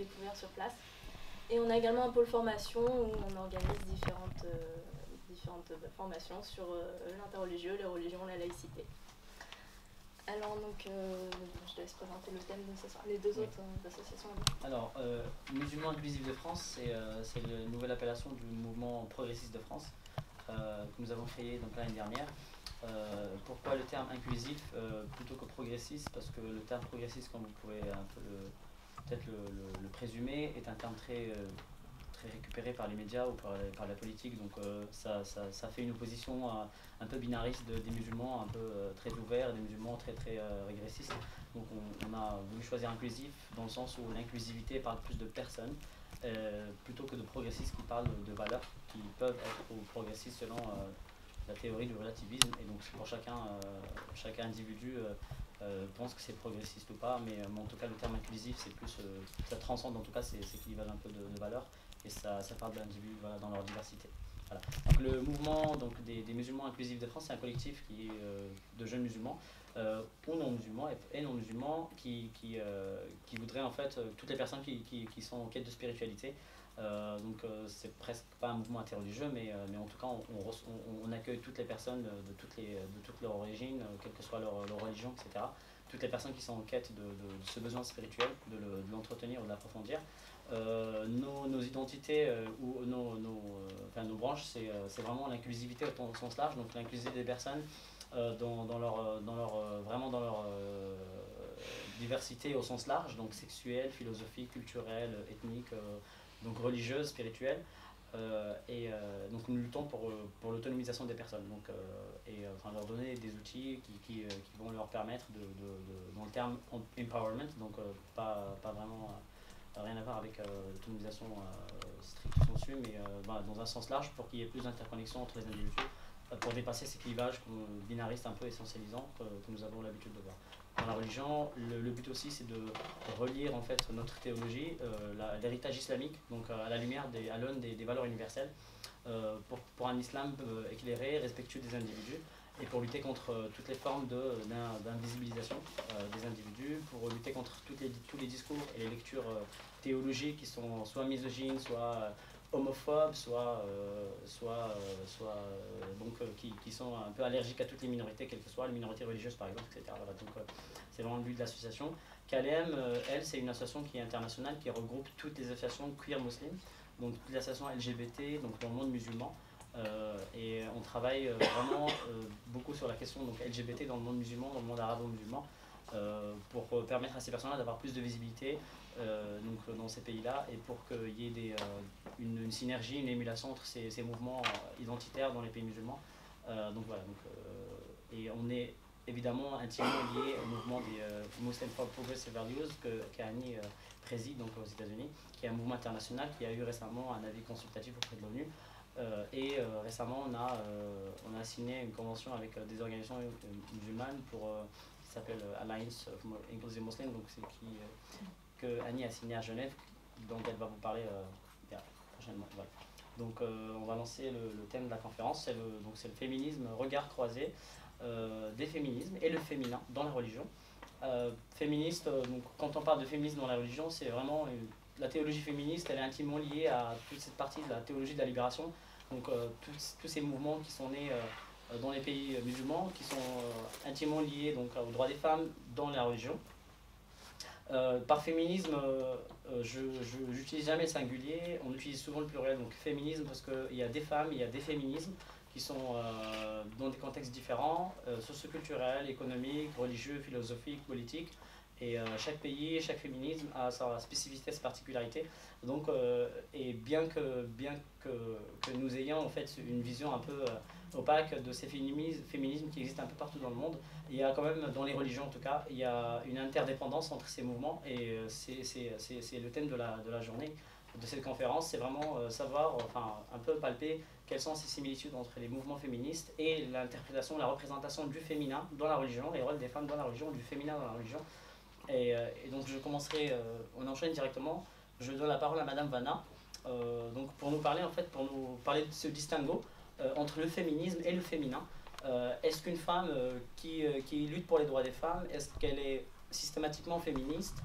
découvert sur place. Et on a également un pôle formation où on organise différentes formations sur l'interreligieux, les religions, la laïcité. Alors donc, je te laisse présenter le thème de ce soir, les deux autres associations. Alors, Musulmans Inclusifs de France, c'est la nouvelle appellation du mouvement progressiste de France que nous avons créé l'année dernière. Pourquoi le terme inclusif plutôt que progressiste? Parce que le terme progressiste, comme vous pouvez un peu peut-être le présumer, est un terme très récupéré par les médias ou par la politique, donc ça fait une opposition un peu binariste des musulmans, un peu très ouverts, des musulmans très régressistes. Donc on a voulu choisir inclusif dans le sens où l'inclusivité parle plus de personnes plutôt que de progressistes qui parlent de valeurs qui peuvent être progressistes selon la théorie du relativisme, et donc pour chaque individu pense que c'est progressiste ou pas, mais en tout cas le terme inclusif c'est plus, ça transcende en tout cas ces clivages un peu de valeurs, et ça parle de l'individu dans leur diversité. Voilà. Donc le mouvement des musulmans inclusifs de France, c'est un collectif de jeunes musulmans ou non musulmans et non musulmans qui voudraient en fait toutes les personnes qui sont en quête de spiritualité. C'est presque pas un mouvement interreligieux, mais en tout cas on accueille toutes les personnes de toutes leurs origines, quelle que soit leur religion, etc. Toutes les personnes qui sont en quête de ce besoin spirituel, de l'entretenir ou de l'approfondir. Nos identités ou nos branches, c'est vraiment l'inclusivité au sens large, donc l'inclusivité des personnes dans leur diversité au sens large, donc sexuelle, philosophique, culturelle, ethnique, donc religieuse, spirituelle. Donc nous luttons pour l'autonomisation des personnes, leur donner des outils qui vont leur permettre dans le terme empowerment, donc pas vraiment rien à voir avec l'autonomisation stricte sensu, mais dans un sens large, pour qu'il y ait plus d'interconnexion entre les individus, pour dépasser ces clivages binaristes un peu essentialisants que nous avons l'habitude de voir. Dans la religion, le but aussi c'est de relire en fait notre théologie, l'héritage islamique, donc à l'aune des valeurs universelles, pour un islam éclairé, respectueux des individus, et pour lutter contre toutes les formes d'invisibilisation des individus, pour lutter contre tous les discours et les lectures théologiques qui sont soit misogynes, soit homophobes, qui sont un peu allergiques à toutes les minorités, quelles que soient les minorités religieuses par exemple, etc. Voilà, donc c'est vraiment le but de l'association. KLM, elle, c'est une association qui est internationale, qui regroupe toutes les associations queer musulmanes, donc toutes les associations LGBT, donc dans le monde musulman. Et on travaille vraiment beaucoup sur la question LGBT dans le monde musulman, dans le monde arabo-musulman, pour permettre à ces personnes-là d'avoir plus de visibilité dans ces pays-là, et pour qu'il y ait une synergie, une émulation entre ces mouvements identitaires dans les pays musulmans. Et on est évidemment intimement lié au mouvement des Muslim for Progressive Values qu'Annie préside donc aux États-Unis, qui est un mouvement international qui a eu récemment un avis consultatif auprès de l'ONU. Récemment, on a signé une convention avec des organisations musulmanes qui s'appelle Alliance of Inclusive Muslims, donc c'est que Annie a signé à Genève, dont elle va vous parler prochainement. Voilà. Donc on va lancer le thème de la conférence, c'est le féminisme, regard croisé des féminismes et le féminin dans la religion. Féministe, donc quand on parle de féminisme dans la religion, c'est vraiment la théologie féministe, elle est intimement liée à toute cette partie de la théologie de la libération, donc tous ces mouvements qui sont nés dans les pays musulmans, qui sont intimement liés donc aux droits des femmes dans la religion. Par féminisme, je n'utilise jamais le singulier, on utilise souvent le pluriel, donc féminisme, parce qu'il y a des femmes, il y a des féminismes qui sont dans des contextes différents, socioculturels, économiques, religieux, philosophiques, politiques. Et chaque pays, chaque féminisme a sa spécificité, sa particularité. Donc, et bien que nous ayons en fait une vision un peu opaque de ces féminismes qui existent un peu partout dans le monde, il y a quand même, dans les religions en tout cas, il y a une interdépendance entre ces mouvements, et c'est le thème de la journée de cette conférence, c'est vraiment savoir, un peu palper quelles sont ces similitudes entre les mouvements féministes et l'interprétation, la représentation du féminin dans la religion, les rôles des femmes dans la religion, du féminin dans la religion. Et donc je commencerai, on enchaîne directement, je donne la parole à Madame Vanna, donc pour nous parler de ce distinguo entre le féminisme et le féminin. Est-ce qu'une femme qui lutte pour les droits des femmes, est-ce qu'elle est systématiquement féministe,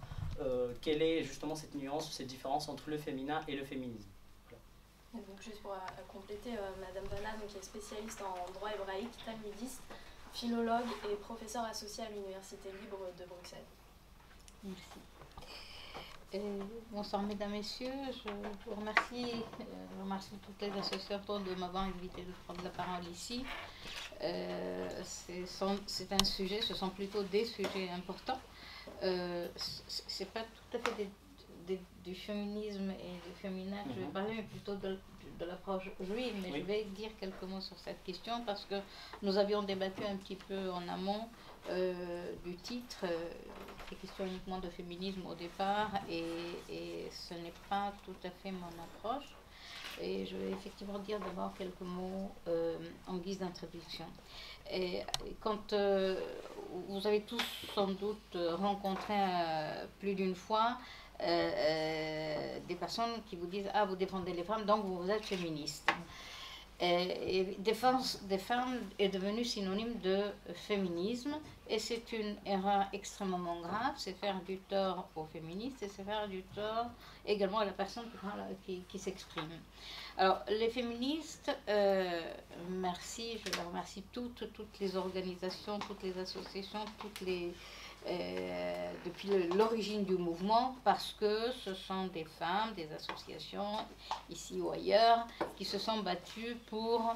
quelle est justement cette nuance, cette différence entre le féminin et le féminisme. Voilà. Donc juste pour compléter, Madame Vanna, donc, est spécialiste en droit hébraïque, talmudiste, philologue et professeur associé à l'Université libre de Bruxelles. Merci. Bonsoir mesdames, messieurs, je vous remercie toutes les associations de m'avoir invité de prendre la parole ici. C'est un sujet, ce sont plutôt des sujets importants. C'est pas tout à fait du féminisme et du féminin que je vais parler, mais plutôt de l'approche juive. Mais oui, je vais dire quelques mots sur cette question parce que nous avions débattu un petit peu en amont du titre. C'est question uniquement de féminisme au départ et ce n'est pas tout à fait mon approche. Et je vais effectivement dire d'abord quelques mots en guise d'introduction. Et quand vous avez tous sans doute rencontré plus d'une fois des personnes qui vous disent « Ah, vous défendez les femmes, donc vous êtes féministe ». Et défense des femmes est devenue synonyme de féminisme et c'est une erreur extrêmement grave, c'est faire du tort aux féministes et c'est faire du tort également à la personne qui s'exprime. Alors les féministes, merci, je les remercie toutes les organisations, toutes les associations, depuis l'origine du mouvement, parce que ce sont des femmes, des associations, ici ou ailleurs, qui se sont battues pour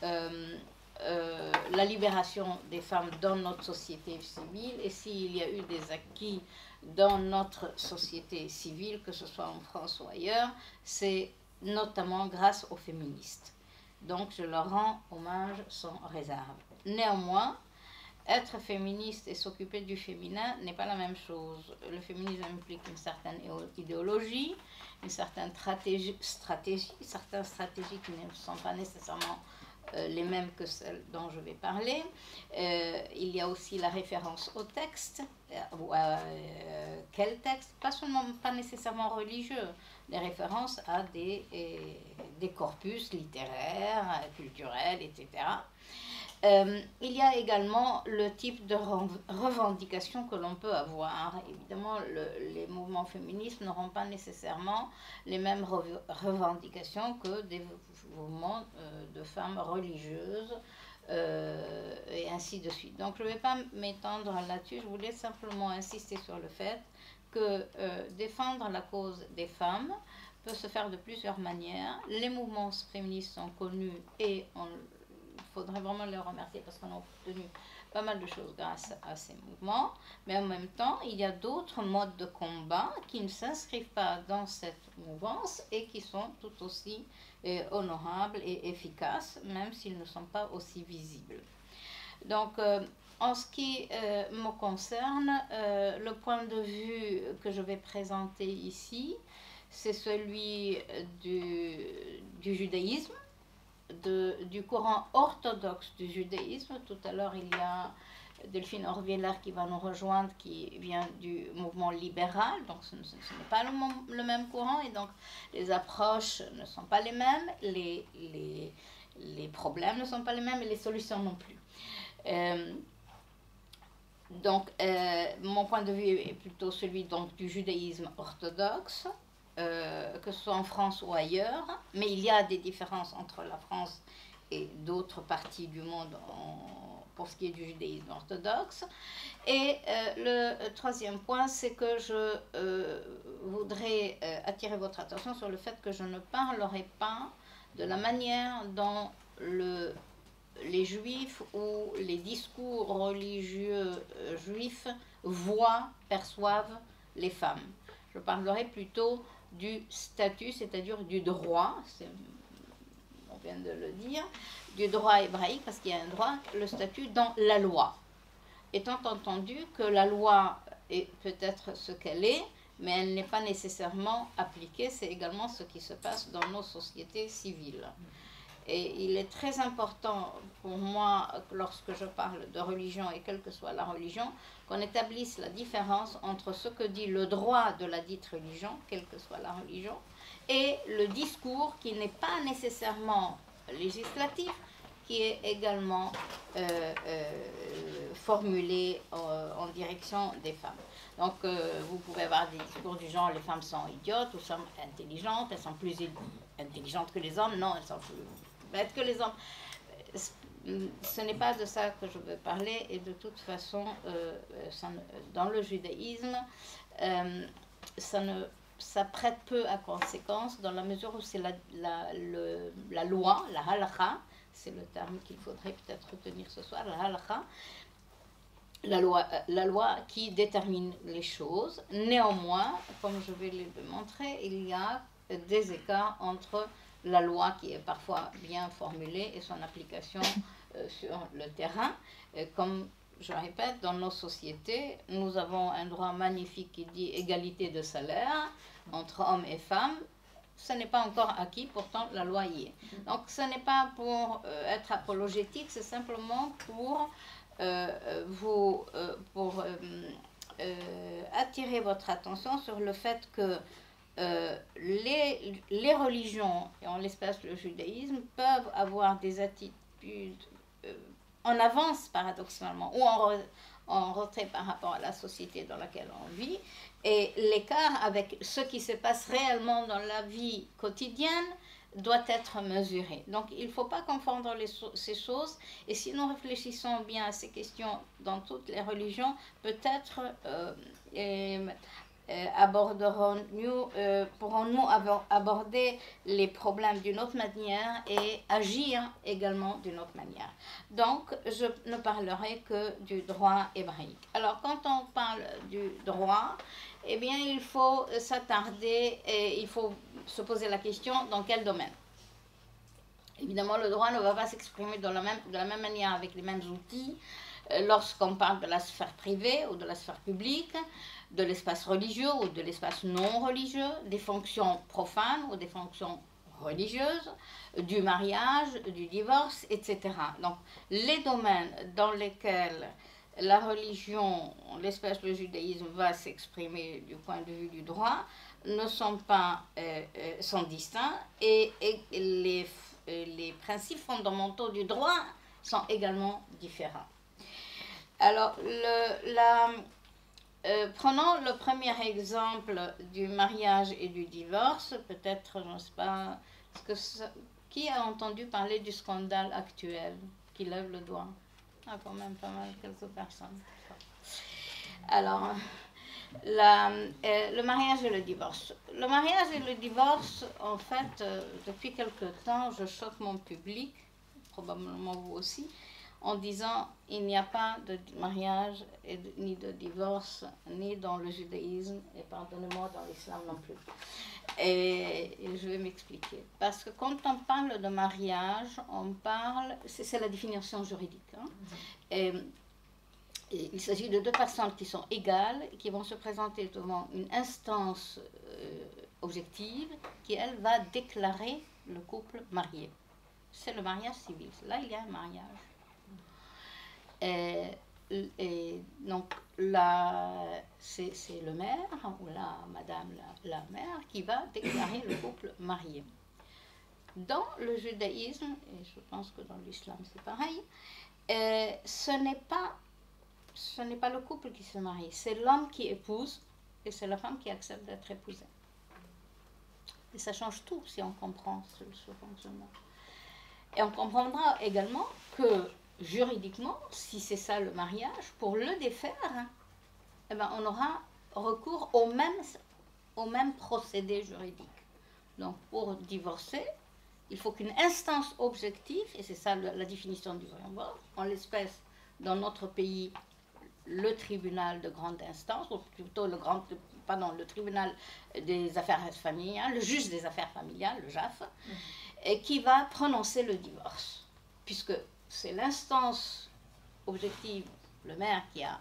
la libération des femmes dans notre société civile. Et s'il y a eu des acquis dans notre société civile, que ce soit en France ou ailleurs, c'est notamment grâce aux féministes. Donc je leur rends hommage sans réserve. Néanmoins, être féministe et s'occuper du féminin n'est pas la même chose. Le féminisme implique une certaine idéologie, une certaine stratégie, certaines stratégies qui ne sont pas nécessairement les mêmes que celles dont je vais parler. Il y a aussi la référence au texte. Quel texte? Pas nécessairement religieux, des références à des corpus littéraires, culturels, etc. Il y a également le type de revendication que l'on peut avoir. Évidemment, les mouvements féministes n'auront pas nécessairement les mêmes revendications que des mouvements de femmes religieuses et ainsi de suite. Donc je ne vais pas m'étendre là-dessus, je voulais simplement insister sur le fait que défendre la cause des femmes peut se faire de plusieurs manières. Les mouvements féministes sont connus et il faudrait vraiment les remercier parce qu'on a obtenu pas mal de choses grâce à ces mouvements, mais en même temps, il y a d'autres modes de combat qui ne s'inscrivent pas dans cette mouvance et qui sont tout aussi honorables et efficaces, même s'ils ne sont pas aussi visibles. Donc, en ce qui me concerne, le point de vue que je vais présenter ici, c'est celui du judaïsme, du courant orthodoxe du judaïsme. Tout à l'heure, il y a Delphine Orvieler qui va nous rejoindre, qui vient du mouvement libéral, donc ce n'est pas le même courant, et donc les approches ne sont pas les mêmes, les problèmes ne sont pas les mêmes, et les solutions non plus. Donc, mon point de vue est plutôt celui donc, du judaïsme orthodoxe, que ce soit en France ou ailleurs, mais il y a des différences entre la France et d'autres parties du monde pour ce qui est du judaïsme orthodoxe. Et le troisième point, c'est que je voudrais attirer votre attention sur le fait que je ne parlerai pas de la manière dont les juifs ou les discours religieux juifs perçoivent les femmes. Je parlerai plutôt du statut, c'est-à-dire du droit, on vient de le dire, du droit hébraïque, parce qu'il y a un droit, le statut dans la loi. Étant entendu que la loi est peut-être ce qu'elle est, mais elle n'est pas nécessairement appliquée, c'est également ce qui se passe dans nos sociétés civiles. Et il est très important pour moi, lorsque je parle de religion, et quelle que soit la religion, qu'on établisse la différence entre ce que dit le droit de la dite religion, quelle que soit la religion, et le discours qui n'est pas nécessairement législatif, qui est également formulé en direction des femmes. Donc, vous pouvez avoir des discours du genre, les femmes sont idiotes ou sont intelligentes, elles sont plus intelligentes que les hommes, non, elles sont plus bêtes que les hommes. Ce n'est pas de ça que je veux parler, et de toute façon, dans le judaïsme, ça prête peu à conséquence, dans la mesure où c'est la loi, la halakha, c'est le terme qu'il faudrait peut-être retenir ce soir, la halakha, la loi qui détermine les choses. Néanmoins, comme je vais le montrer, il y a des écarts entre la loi qui est parfois bien formulée et son application sur le terrain. Comme je répète, dans nos sociétés, nous avons un droit magnifique qui dit égalité de salaire entre hommes et femmes. Ce n'est pas encore acquis, pourtant la loi y est. Donc ce n'est pas pour être apologétique, c'est simplement pour attirer votre attention sur le fait que les religions, et en l'espèce le judaïsme, peuvent avoir des attitudes en avance paradoxalement, ou en retrait par rapport à la société dans laquelle on vit, et l'écart avec ce qui se passe réellement dans la vie quotidienne doit être mesuré. Donc il ne faut pas confondre ces choses, et si nous réfléchissons bien à ces questions dans toutes les religions, peut-être pourrons-nous aborder les problèmes d'une autre manière et agir également d'une autre manière. Donc, je ne parlerai que du droit hébraïque. Alors, quand on parle du droit, eh bien, il faut s'attarder et il faut se poser la question dans quel domaine. Évidemment, le droit ne va pas s'exprimer de la même manière avec les mêmes outils lorsqu'on parle de la sphère privée ou de la sphère publique, de l'espace religieux ou de l'espace non religieux, des fonctions profanes ou des fonctions religieuses, du mariage, du divorce, etc. Donc, les domaines dans lesquels la religion, en l'espèce le judaïsme, va s'exprimer du point de vue du droit, ne sont pas, sont distincts, et les principes fondamentaux du droit sont également différents. Alors, prenons le premier exemple du mariage et du divorce. Peut-être, je ne sais pas, qui a entendu parler du scandale actuel? Qui lève le doigt? Ah, quand même pas mal, quelques personnes. Alors, le mariage et le divorce. Le mariage et le divorce, en fait, depuis quelque temps, je choque mon public, probablement vous aussi, en disant il n'y a pas de mariage ni de divorce, ni dans le judaïsme, et pardonnez-moi, dans l'islam non plus. Et je vais m'expliquer. Parce que quand on parle de mariage, on parle, c'est la définition juridique. Hein, et il s'agit de deux personnes qui sont égales, qui vont se présenter devant une instance objective, qui, elle, va déclarer le couple marié. C'est le mariage civil. Là, il y a un mariage. Et donc, c'est le maire, ou madame la mère, qui va déclarer le couple marié. Dans le judaïsme, et je pense que dans l'islam c'est pareil, ce n'est pas le couple qui se marie, c'est l'homme qui épouse, et c'est la femme qui accepte d'être épousée. Et ça change tout si on comprend ce fonctionnement. Et on comprendra également que juridiquement, si c'est ça le mariage, pour le défaire, eh ben, on aura recours au même procédé juridique. Donc, pour divorcer, il faut qu'une instance objective, et c'est ça la définition du divorce, en l'espèce, dans notre pays, le tribunal de grande instance, ou plutôt le tribunal des affaires familiales, le juge des affaires familiales, le JAF, et qui va prononcer le divorce, puisque c'est l'instance objective, le maire qui a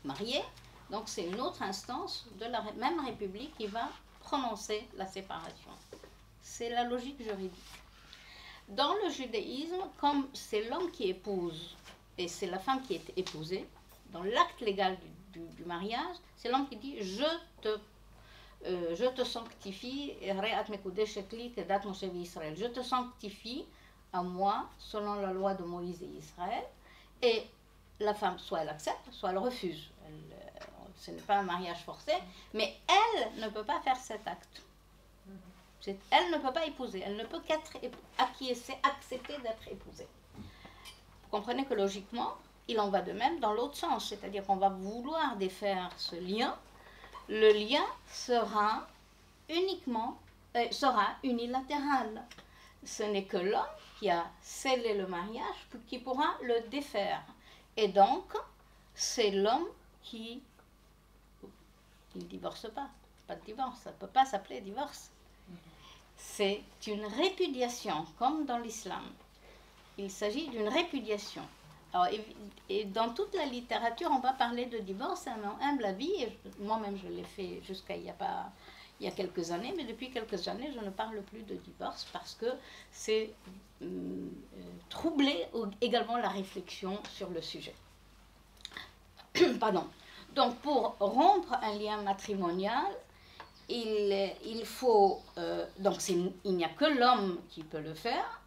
marié, donc c'est une autre instance de la même République qui va prononcer la séparation. C'est la logique juridique. Dans le judaïsme, comme c'est l'homme qui épouse et c'est la femme qui est épousée, dans l'acte légal du mariage, c'est l'homme qui dit « je te sanctifie, je te sanctifie à moi, selon la loi de Moïse et Israël », et la femme, soit elle accepte, soit elle refuse. ce n'est pas un mariage forcé, mais elle ne peut pas faire cet acte. Elle ne peut pas épouser, elle ne peut qu'acquiescer, accepter d'être épousée. Vous comprenez que logiquement, il en va de même dans l'autre sens, c'est-à-dire qu'on va vouloir défaire ce lien. Le lien sera unilatéral. Ce n'est que l'homme qui a scellé le mariage qui pourra le défaire. Et donc, c'est l'homme qui ne divorce pas. Pas de divorce, ça ne peut pas s'appeler divorce. C'est une répudiation, comme dans l'islam. Il s'agit d'une répudiation. Alors, et dans toute la littérature, on va parler de divorce, à mon humble avis, et moi-même je l'ai fait jusqu'à il y a quelques années, mais depuis quelques années, je ne parle plus de divorce parce que c'est troubler également la réflexion sur le sujet. Pardon. Donc, pour rompre un lien matrimonial, il faut... donc, il n'y a que l'homme qui peut le faire,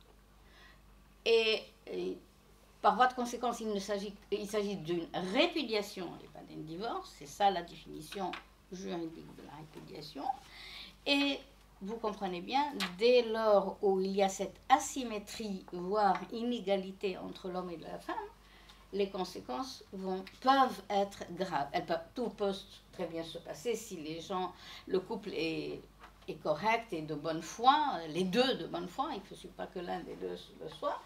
et par voie de conséquence, il s'agit d'une répudiation et pas d'un divorce. C'est ça la définition juridique de la répudiation. Et vous comprenez bien, dès lors où il y a cette asymétrie, voire inégalité entre l'homme et la femme, les conséquences peuvent être graves. Tout peut très bien se passer si le couple est correct et de bonne foi, les deux de bonne foi, il ne suffit pas que l'un des deux le soit.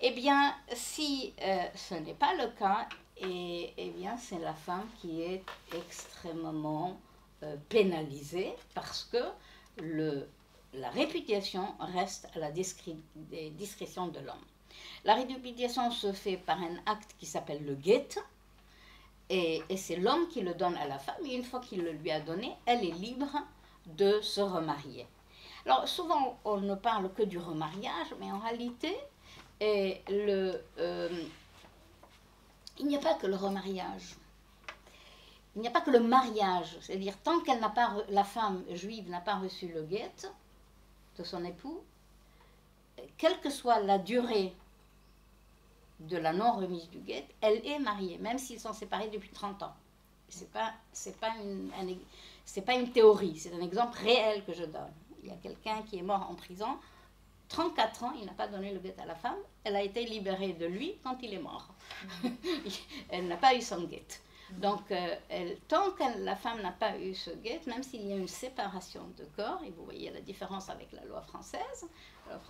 Eh bien, si ce n'est pas le cas, eh bien, c'est la femme qui est extrêmement pénalisée parce que la répudiation reste à la discrétion de l'homme. La répudiation se fait par un acte qui s'appelle le guet, et c'est l'homme qui le donne à la femme, et une fois qu'il le lui a donné, elle est libre de se remarier. Alors, souvent, on ne parle que du remariage, mais en réalité, il n'y a pas que le remariage. Il n'y a pas que le mariage. C'est-à-dire, tant qu'elle n'a pas, la femme juive n'a pas reçu le guet de son époux, quelle que soit la durée de la non-remise du guet, elle est mariée, même s'ils sont séparés depuis 30 ans. C'est pas une théorie, c'est un exemple réel que je donne. Il y a quelqu'un qui est mort en prison, 34 ans, il n'a pas donné le guet à la femme, elle a été libérée de lui quand il est mort. Elle n'a pas eu son guet. Donc, tant que la femme n'a pas eu ce guet, même s'il y a une séparation de corps, et vous voyez la différence avec la loi française,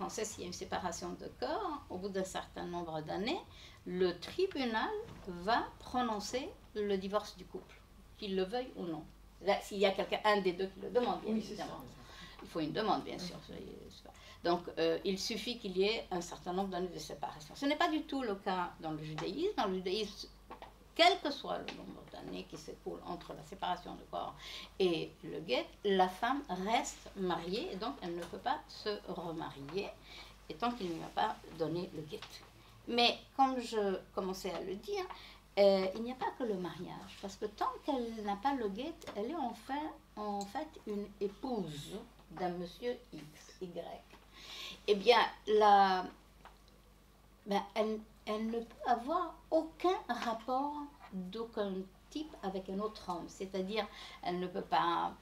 s'il y a une séparation de corps, au bout d'un certain nombre d'années, le tribunal va prononcer le divorce du couple, qu'il le veuille ou non. S'il y a un des deux qui le demande, bien évidemment. Il faut une demande, bien sûr. Donc, il suffit qu'il y ait un certain nombre d'années de séparation. Ce n'est pas du tout le cas dans le judaïsme. Dans le judaïsme, quel que soit le nombre d'années qui s'écoulent entre la séparation de corps et le guet, la femme reste mariée et donc elle ne peut pas se remarier et tant qu'il ne lui a pas donné le guet. Mais comme je commençais à le dire, il n'y a pas que le mariage, parce que tant qu'elle n'a pas le guet, elle est en fait une épouse d'un monsieur X, Y. Eh bien, elle ne peut avoir aucun rapport d'aucun type avec un autre homme. C'est-à-dire, elle ne peut pas,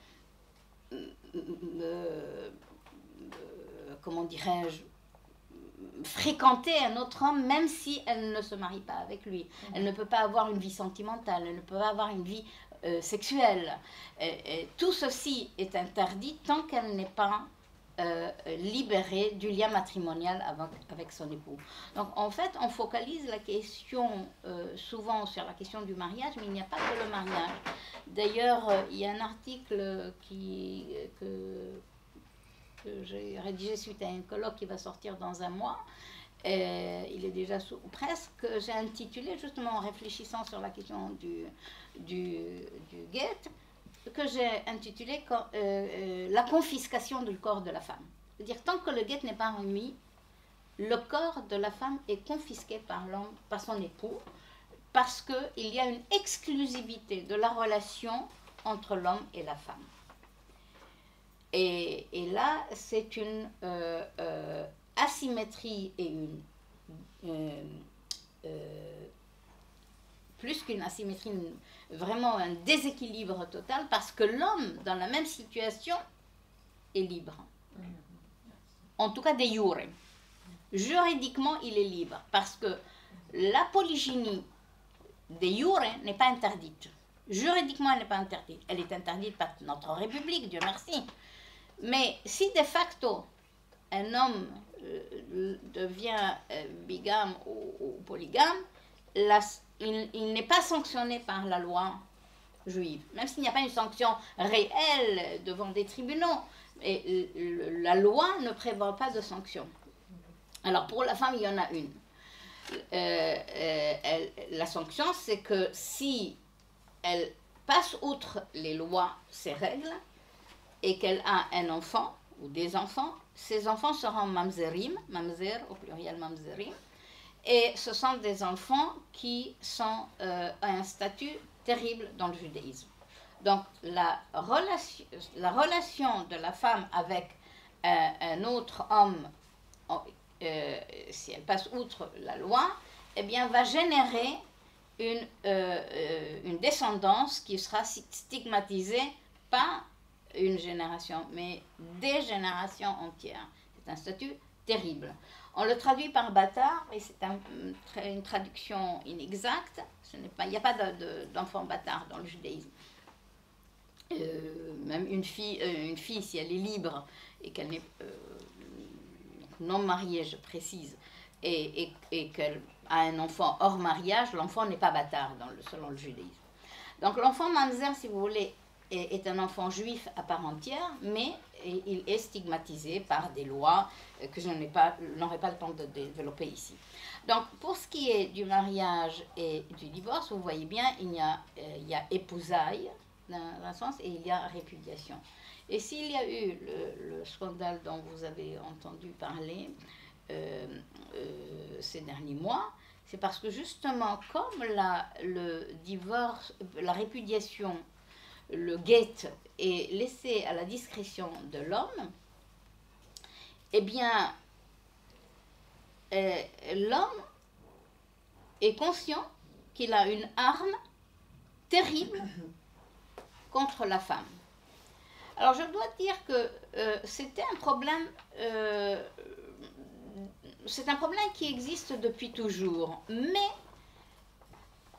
comment dirais-je, fréquenter un autre homme, même si elle ne se marie pas avec lui. Elle ne peut pas avoir une vie sentimentale, elle ne peut pas avoir une vie sexuelle. Tout ceci est interdit tant qu'elle n'est pas libérée du lien matrimonial avec son époux. Donc en fait, on focalise la question souvent sur la question du mariage, mais il n'y a pas que le mariage. D'ailleurs, il y a un article que j'ai rédigé suite à un colloque qui va sortir dans un mois. Il est déjà sous presse, que j'ai intitulé, justement en réfléchissant sur la question du guet, que j'ai intitulé la confiscation du corps de la femme. C'est-à-dire, tant que le guet n'est pas remis, le corps de la femme est confisqué par son époux, parce qu'il y a une exclusivité de la relation entre l'homme et la femme. Et là, c'est une asymétrie et une plus qu'une asymétrie, vraiment un déséquilibre total, parce que l'homme, dans la même situation, est libre. En tout cas, de jure. Juridiquement, il est libre, parce que la polygynie de jure n'est pas interdite. Juridiquement, elle n'est pas interdite. Elle est interdite par notre République, Dieu merci. Mais si de facto, un homme devient bigame ou polygame, il n'est pas sanctionné par la loi juive, même s'il n'y a pas une sanction réelle devant des tribunaux. Et la loi ne prévoit pas de sanction. Alors pour la femme, il y en a une. La sanction, c'est que si elle passe outre les lois, ces règles, et qu'elle a un enfant ou des enfants, ces enfants seront mamzerim, mamzer au pluriel mamzerim, et ce sont des enfants qui sont à un statut terrible dans le judaïsme. Donc la relation de la femme avec un autre homme, si elle passe outre la loi, eh bien va générer une descendance qui sera stigmatisée, pas une génération, mais des générations entières. C'est un statut terrible. On le traduit par bâtard, et c'est une traduction inexacte. Il n'y a pas d'enfant bâtard dans le judaïsme. Même une fille, si elle est libre et qu'elle n'est non mariée, je précise, et qu'elle a un enfant hors mariage, l'enfant n'est pas bâtard selon le judaïsme. Donc l'enfant mamzer, si vous voulez, est un enfant juif à part entière, mais il est stigmatisé par des lois que je n'aurai pas le temps de développer ici. Donc, pour ce qui est du mariage et du divorce, vous voyez bien, il y a épousailles, dans un sens, et il y a répudiation. Et s'il y a eu le scandale dont vous avez entendu parler ces derniers mois, c'est parce que justement, comme le divorce, la répudiation, le guet est laissé à la discrétion de l'homme, eh bien, l'homme est conscient qu'il a une arme terrible contre la femme. Alors, je dois dire que c'était un problème, c'est un problème qui existe depuis toujours, mais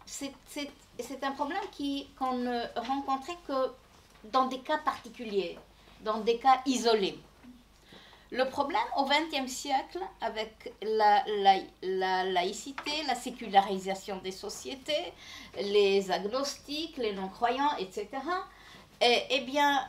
c'est un problème qu'on ne rencontrait que dans des cas particuliers, dans des cas isolés. Le problème au XXe siècle, avec la laïcité, la sécularisation des sociétés, les agnostiques, les non-croyants, etc., eh bien,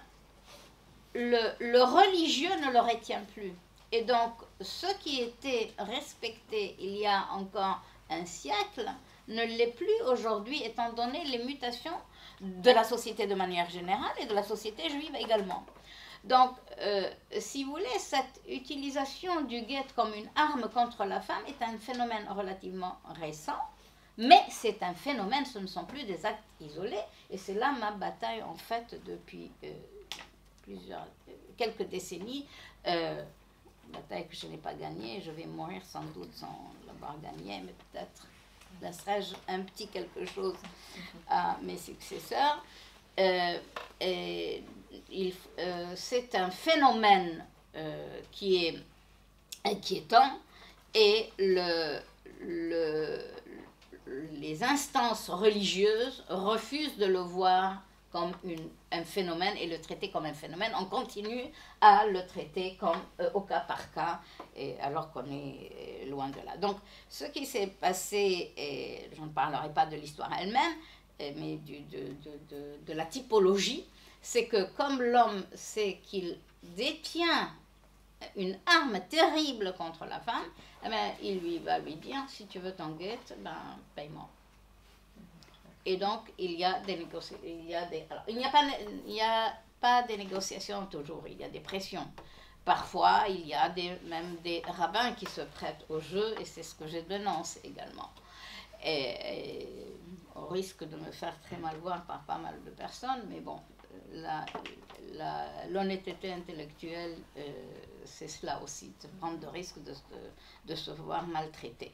le religieux ne le retient plus. Et donc, ce qui était respecté il y a encore un siècle ne l'est plus aujourd'hui, étant donné les mutations de la société de manière générale et de la société juive également. Donc, si vous voulez, cette utilisation du guet comme une arme contre la femme est un phénomène relativement récent, mais c'est un phénomène, ce ne sont plus des actes isolés, et c'est là ma bataille en fait depuis quelques décennies, bataille que je n'ai pas gagnée, je vais mourir sans doute sans l'avoir gagnée, mais peut-être laisserai-je un petit quelque chose à mes successeurs. C'est un phénomène qui est inquiétant, et les instances religieuses refusent de le voir comme un phénomène et le traiter comme un phénomène. On continue à le traiter comme au cas par cas, alors qu'on est loin de là. Donc, ce qui s'est passé, et je ne parlerai pas de l'histoire elle-même, mais de la typologie, c'est que comme l'homme sait qu'il détient une arme terrible contre la femme, eh bien, il va lui dire, si tu veux ton guet, ben, paye-moi. Et donc, il y a des négociations. Il n'y a pas de négociations toujours, il y a des pressions. Parfois, il y a même des rabbins qui se prêtent au jeu, et c'est ce que je dénonce également. Et au risque de me faire très mal voir par pas mal de personnes, mais bon, l'honnêteté intellectuelle, c'est cela aussi, de prendre le risque de se voir maltraité.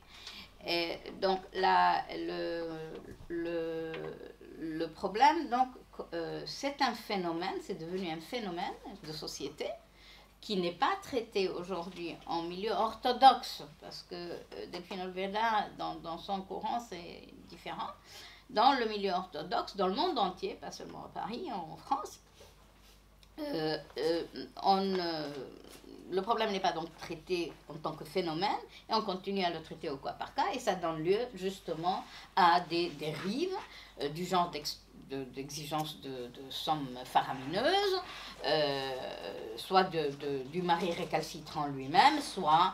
Et donc, le problème, donc, c'est un phénomène, c'est devenu un phénomène de société qui n'est pas traité aujourd'hui en milieu orthodoxe, parce que Delphine Olveda, dans son courant, c'est différent. Dans le milieu orthodoxe, dans le monde entier, pas seulement à Paris, en France, le problème n'est pas donc traité en tant que phénomène, et on continue à le traiter au cas par cas, et ça donne lieu justement à des dérives du genre d'exigence de sommes faramineuses, soit du mari récalcitrant lui-même, soit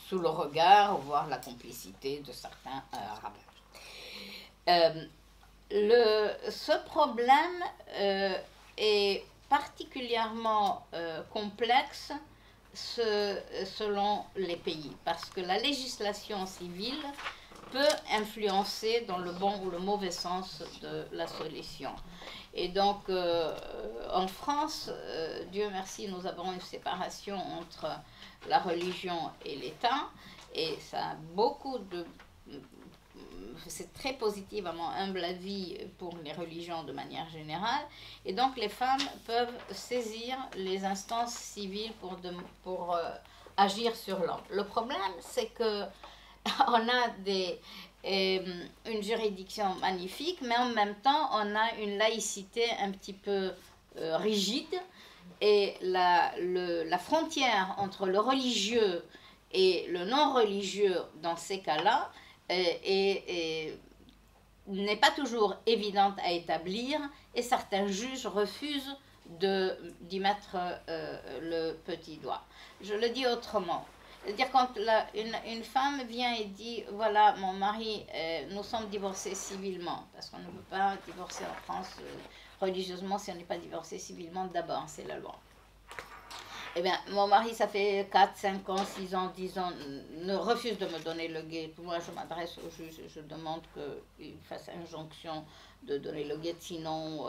sous le regard, voire la complicité de certains rabbins. Ce problème est particulièrement complexe selon les pays, parce que la législation civile peut influencer dans le bon ou le mauvais sens de la solution. Et donc, en France, Dieu merci, nous avons une séparation entre la religion et l'État, et ça a beaucoup de... C'est très positif, à mon humble avis, pour les religions de manière générale. Et donc, les femmes peuvent saisir les instances civiles pour agir sur l'homme. Le problème, c'est que on a une juridiction magnifique, mais en même temps, on a une laïcité un petit peu rigide. Et la frontière entre le religieux et le non-religieux dans ces cas-là n'est pas toujours évidente à établir, et certains juges refusent d'y mettre le petit doigt. Je le dis autrement. C'est-à-dire quand une femme vient et dit, voilà, mon mari, nous sommes divorcés civilement, parce qu'on ne peut pas divorcer en France religieusement si on n'est pas divorcé civilement d'abord, c'est la loi. Eh bien, mon mari, ça fait 4, 5 ans, 6 ans, 10 ans, ne refuse de me donner le guet. Moi, je m'adresse au juge et je demande qu'il fasse injonction de donner le guet, sinon,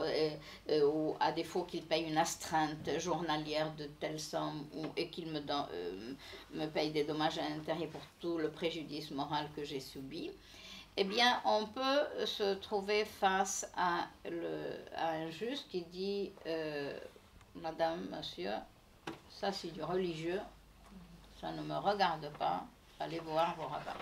ou à défaut qu'il paye une astreinte journalière de telle somme, et qu'il me paye des dommages à intérêt pour tout le préjudice moral que j'ai subi. Eh bien, on peut se trouver face à un juge qui dit, Madame, Monsieur, ça c'est du religieux, ça ne me regarde pas, allez voir vos rabbins.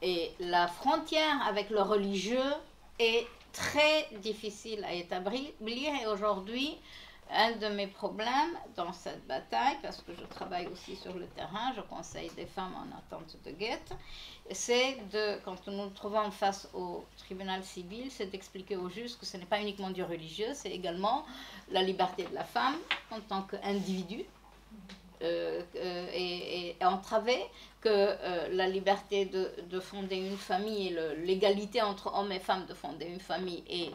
Et la frontière avec le religieux est très difficile à établir, et aujourd'hui, un de mes problèmes dans cette bataille, parce que je travaille aussi sur le terrain, je conseille des femmes en attente de guet, c'est quand nous nous trouvons face au tribunal civil, c'est d'expliquer aux juges que ce n'est pas uniquement du religieux, c'est également la liberté de la femme en tant qu'individu, et entraver, que la liberté de fonder une famille et l'égalité entre hommes et femmes de fonder une famille est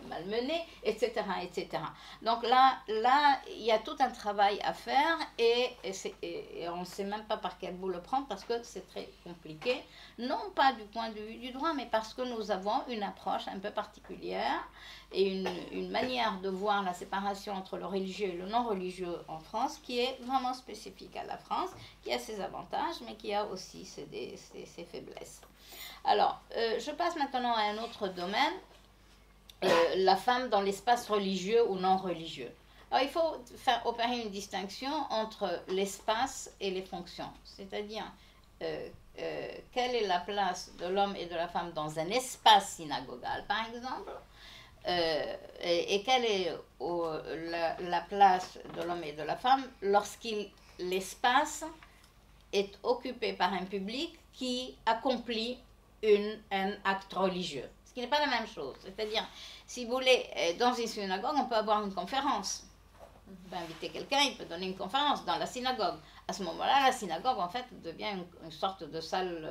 malmenée, etc., etc. Donc là, il y a tout un travail à faire, et on ne sait même pas par quel bout le prendre, parce que c'est très compliqué, non pas du point de vue du droit, mais parce que nous avons une approche un peu particulière et une manière de voir la séparation entre le religieux et le non-religieux en France qui est vraiment spécifique à la France, qui a ses avantages, mais qui a aussi ses faiblesses. Alors, je passe maintenant à un autre domaine, la femme dans l'espace religieux ou non religieux. Alors, il faut opérer une distinction entre l'espace et les fonctions, c'est-à-dire quelle est la place de l'homme et de la femme dans un espace synagogal, par exemple, et quelle est la place de l'homme et de la femme l'espace est occupé par un public qui accomplit un acte religieux, ce qui n'est pas la même chose. C'est-à-dire, si vous voulez, dans une synagogue, on peut avoir une conférence. On peut inviter quelqu'un, il peut donner une conférence dans la synagogue. À ce moment-là, la synagogue, en fait, devient une sorte de salle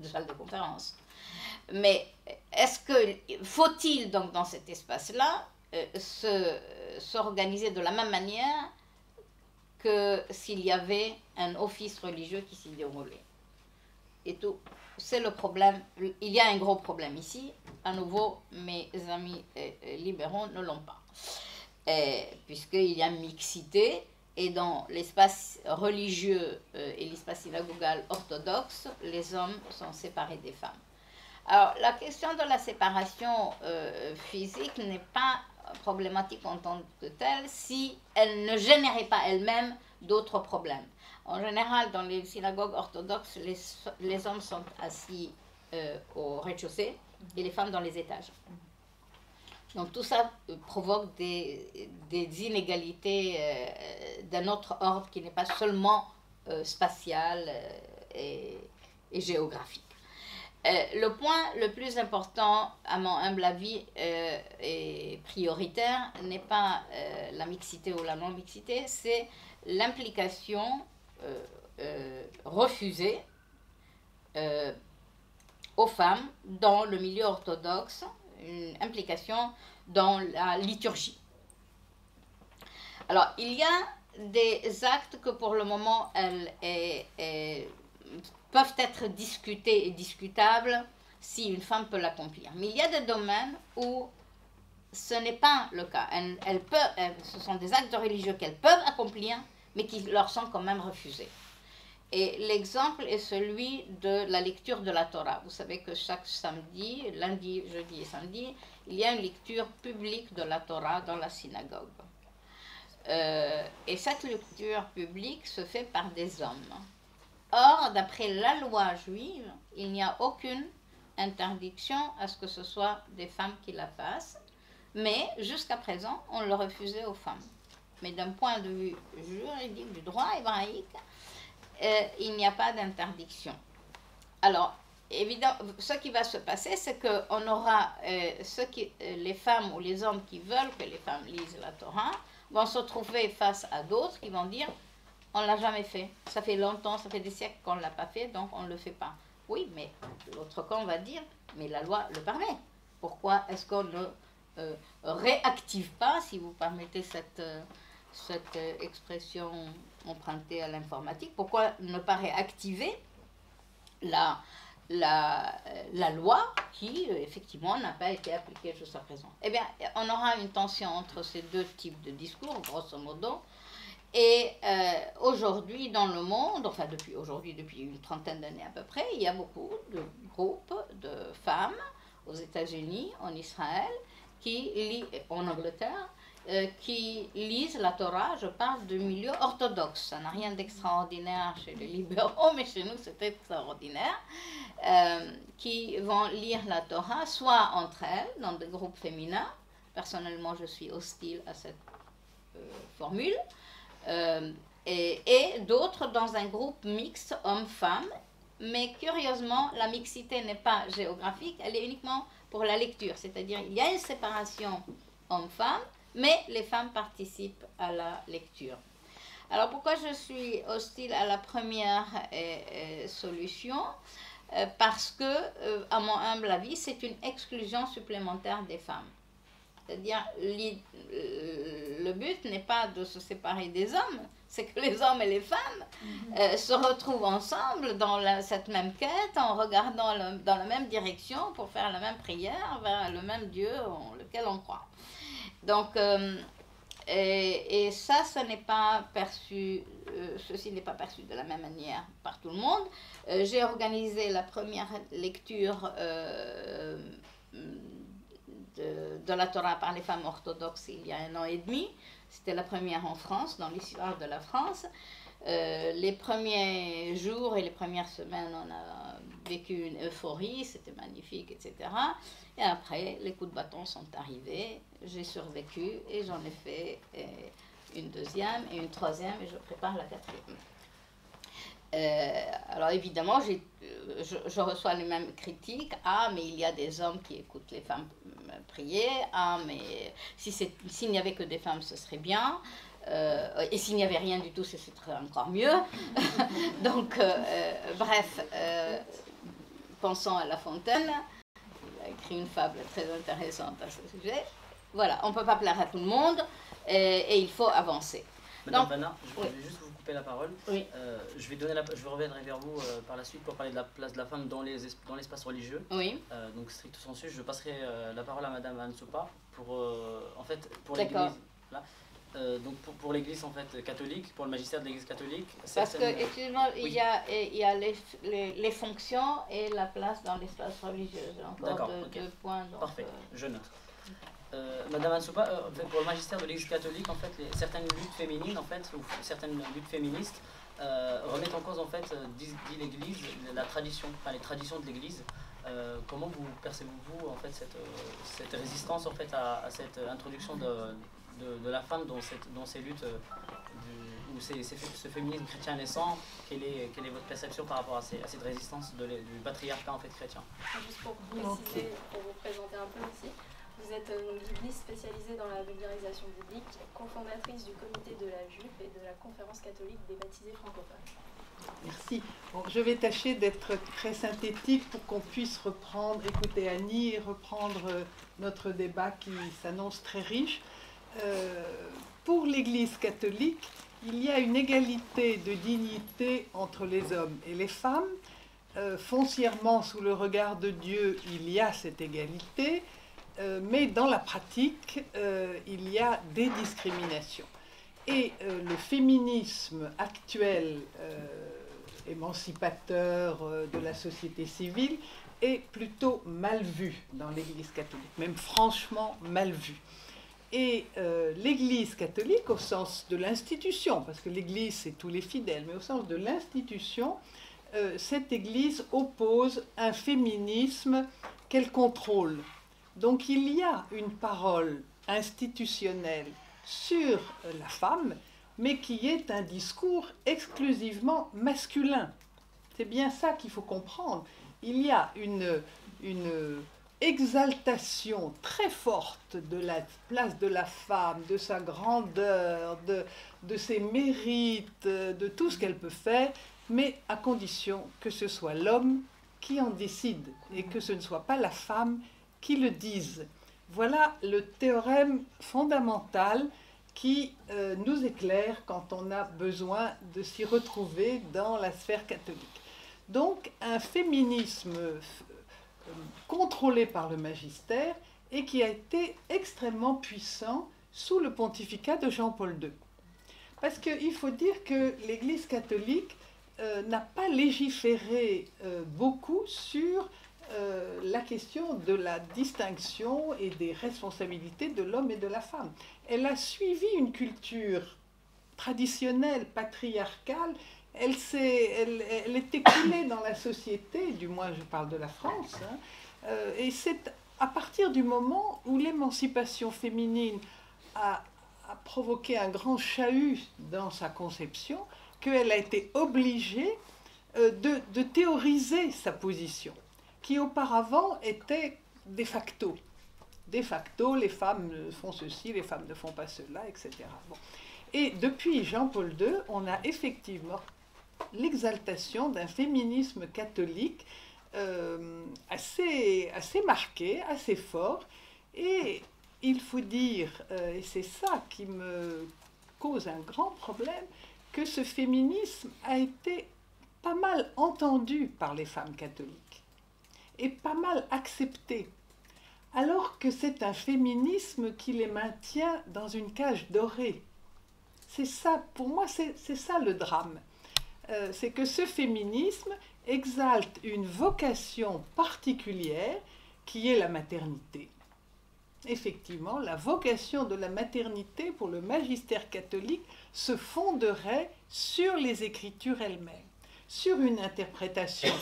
de conférence. Mais faut-il donc dans cet espace-là s'organiser de la même manière que s'il y avait un office religieux qui s'y déroulait? Et tout, c'est le problème. Il y a un gros problème ici, à nouveau, mes amis libéraux ne l'ont pas. Puisqu'il y a mixité, et dans l'espace religieux et l'espace synagogal orthodoxe, les hommes sont séparés des femmes. Alors, la question de la séparation physique n'est pas problématique en tant que telle si elle ne générait pas elle-même d'autres problèmes. En général, dans les synagogues orthodoxes, les hommes sont assis au rez-de-chaussée et les femmes dans les étages. Donc tout ça provoque des inégalités d'un autre ordre qui n'est pas seulement spatial et géographique. Le point le plus important, à mon humble avis, et prioritaire, n'est pas la mixité ou la non-mixité, c'est l'implication refusée aux femmes dans le milieu orthodoxe, une implication dans la liturgie. Alors, il y a des actes que pour le moment peuvent être discutés et discutables si une femme peut l'accomplir. Mais il y a des domaines où ce n'est pas le cas. Ce sont des actes religieux qu'elles peuvent accomplir, mais qui leur sont quand même refusés. Et l'exemple est celui de la lecture de la Torah. Vous savez que chaque samedi, lundi, jeudi et samedi, il y a une lecture publique de la Torah dans la synagogue. Et cette lecture publique se fait par des hommes. Or, d'après la loi juive, il n'y a aucune interdiction à ce que ce soit des femmes qui la fassent, mais jusqu'à présent, on le refusait aux femmes. Mais d'un point de vue juridique, du droit hébraïque, il n'y a pas d'interdiction. Alors, évidemment, ce qui va se passer, c'est qu'on aura les femmes ou les hommes qui veulent que les femmes lisent la Torah vont se trouver face à d'autres qui vont dire on ne l'a jamais fait, ça fait longtemps, ça fait des siècles qu'on ne l'a pas fait, donc on ne le fait pas. Oui, mais l'autre camp va dire mais la loi le permet. Pourquoi est-ce qu'on ne réactive pas, si vous permettez cette expression empruntée à l'informatique, pourquoi ne pas réactiver la loi qui, effectivement, n'a pas été appliquée jusqu'à présent? Eh bien, on aura une tension entre ces deux types de discours, grosso modo, et aujourd'hui, dans le monde, enfin depuis une trentaine d'années à peu près, il y a beaucoup de groupes de femmes aux États-Unis, en Israël, en Angleterre, qui lisent la Torah. Je parle de milieu orthodoxe. Ça n'a rien d'extraordinaire chez les libéraux, mais chez nous c'est extraordinaire. Qui vont lire la Torah, soit entre elles, dans des groupes féminins. Personnellement, je suis hostile à cette formule. Et d'autres dans un groupe mixte, hommes-femmes. Mais curieusement, la mixité n'est pas géographique, elle est uniquement pour la lecture. C'est-à-dire, il y a une séparation hommes-femmes, mais les femmes participent à la lecture. Alors pourquoi je suis hostile à la première solution? Parce que, à mon humble avis, c'est une exclusion supplémentaire des femmes. C'est-à-dire, le but n'est pas de se séparer des hommes, c'est que les hommes et les femmes se retrouvent ensemble dans cette même quête, en regardant dans la même direction pour faire la même prière vers le même Dieu en lequel on croit. Donc, et ça, ceci n'est pas perçu de la même manière par tout le monde. J'ai organisé la première lecture de la Torah par les femmes orthodoxes il y a 1 an et demi. C'était la première en France, dans l'histoire de la France. Les premiers jours et les premières semaines, on a vécu une euphorie, c'était magnifique, etc. Et après, les coups de bâton sont arrivés, j'ai survécu et j'en ai fait une deuxième et une troisième et je prépare la 4e. Alors évidemment, je reçois les mêmes critiques. Ah, mais il y a des hommes qui écoutent les femmes prier. Ah, mais s'il n'y avait que des femmes, ce serait bien. Et s'il n'y avait rien du tout, ce serait encore mieux. Donc, bref, pensons à La Fontaine. Il a écrit une fable très intéressante à ce sujet. Voilà, on ne peut pas plaire à tout le monde et il faut avancer. Madame Donc, Vanna, je oui. vais juste vous couper la parole. Oui. Je reviendrai vers vous par la suite pour parler de la place de la femme dans l'espace religieux. Oui, Donc stricto sensu, je passerai la parole à Madame Ansopa pour en fait pour D'accord. l'Église. Là. Donc pour l'Église en fait catholique, pour le magistère de l'Église catholique. parce que, certaines- excusez-moi, Oui. il y a les fonctions et la place dans l'espace religieux. Encore D'accord, deux ok. points. Donc, Parfait, je note. Madame Ansopa, en fait, pour le magistère de l'Église catholique, en fait, certaines luttes féminines, en fait, ou certaines luttes féministes, remettent en cause, en fait, dit l'Église, la tradition, enfin les traditions de l'Église. Comment vous percevez-vous, en fait, cette résistance, en fait, à cette introduction de la femme dans ces luttes, ou ce féminisme chrétien naissant? Quelle est votre perception par rapport à cette résistance du patriarcat, en fait, chrétien? Juste pour préciser, pour vous présenter un peu aussi, vous êtes donc bibliste spécialisée dans la vulgarisation biblique, cofondatrice du comité de la jupe et de la conférence catholique des baptisés francophones. Merci. Bon, je vais tâcher d'être très synthétique pour qu'on puisse écouter Annie et reprendre notre débat qui s'annonce très riche. Pour l'Église catholique, il y a une égalité de dignité entre les hommes et les femmes. Foncièrement, sous le regard de Dieu, il y a cette égalité, mais dans la pratique, il y a des discriminations. Et le féminisme actuel, émancipateur de la société civile, est plutôt mal vu dans l'Église catholique, même franchement mal vu. Et l'Église catholique, au sens de l'institution, parce que l'Église c'est tous les fidèles, mais au sens de l'institution, cette Église oppose un féminisme qu'elle contrôle. Donc il y a une parole institutionnelle sur la femme, mais qui est un discours exclusivement masculin. C'est bien ça qu'il faut comprendre. Il y a une exaltation très forte de la place de la femme, de sa grandeur, de ses mérites, de tout ce qu'elle peut faire, mais à condition que ce soit l'homme qui en décide et que ce ne soit pas la femme qui le dise. Voilà le théorème fondamental qui nous éclaire quand on a besoin de s'y retrouver dans la sphère catholique. Donc un féminisme contrôlé par le magistère et qui a été extrêmement puissant sous le pontificat de Jean-Paul II. Parce qu'il faut dire que l'Église catholique n'a pas légiféré beaucoup sur la question de la distinction et des responsabilités de l'homme et de la femme. Elle a suivi une culture traditionnelle, patriarcale. Elle est écoulée dans la société, du moins je parle de la France, hein, et c'est à partir du moment où l'émancipation féminine a provoqué un grand chahut dans sa conception, qu'elle a été obligée de théoriser sa position, qui auparavant était de facto. De facto, les femmes font ceci, les femmes ne font pas cela, etc. Bon. Et depuis Jean-Paul II, on a effectivement l'exaltation d'un féminisme catholique assez marqué, assez fort. Et il faut dire, et c'est ça qui me cause un grand problème, que ce féminisme a été pas mal entendu par les femmes catholiques et pas mal accepté, alors que c'est un féminisme qui les maintient dans une cage dorée. C'est ça, pour moi, c'est ça le drame. C'est que ce féminisme exalte une vocation particulière qui est la maternité. Effectivement, la vocation de la maternité pour le magistère catholique se fonderait sur les Écritures elles-mêmes, sur une interprétation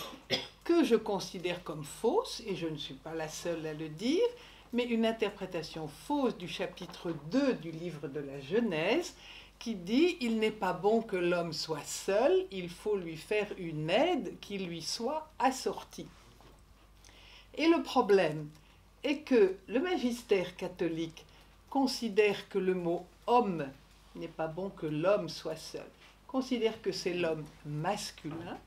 que je considère comme fausse, et je ne suis pas la seule à le dire, mais une interprétation fausse du chapitre 2 du livre de la Genèse, qui dit « Il n'est pas bon que l'homme soit seul, il faut lui faire une aide qui lui soit assortie. » Et le problème est que le magistère catholique considère que le mot « homme » n'est pas bon que l'homme soit seul, considère que c'est l'homme masculin,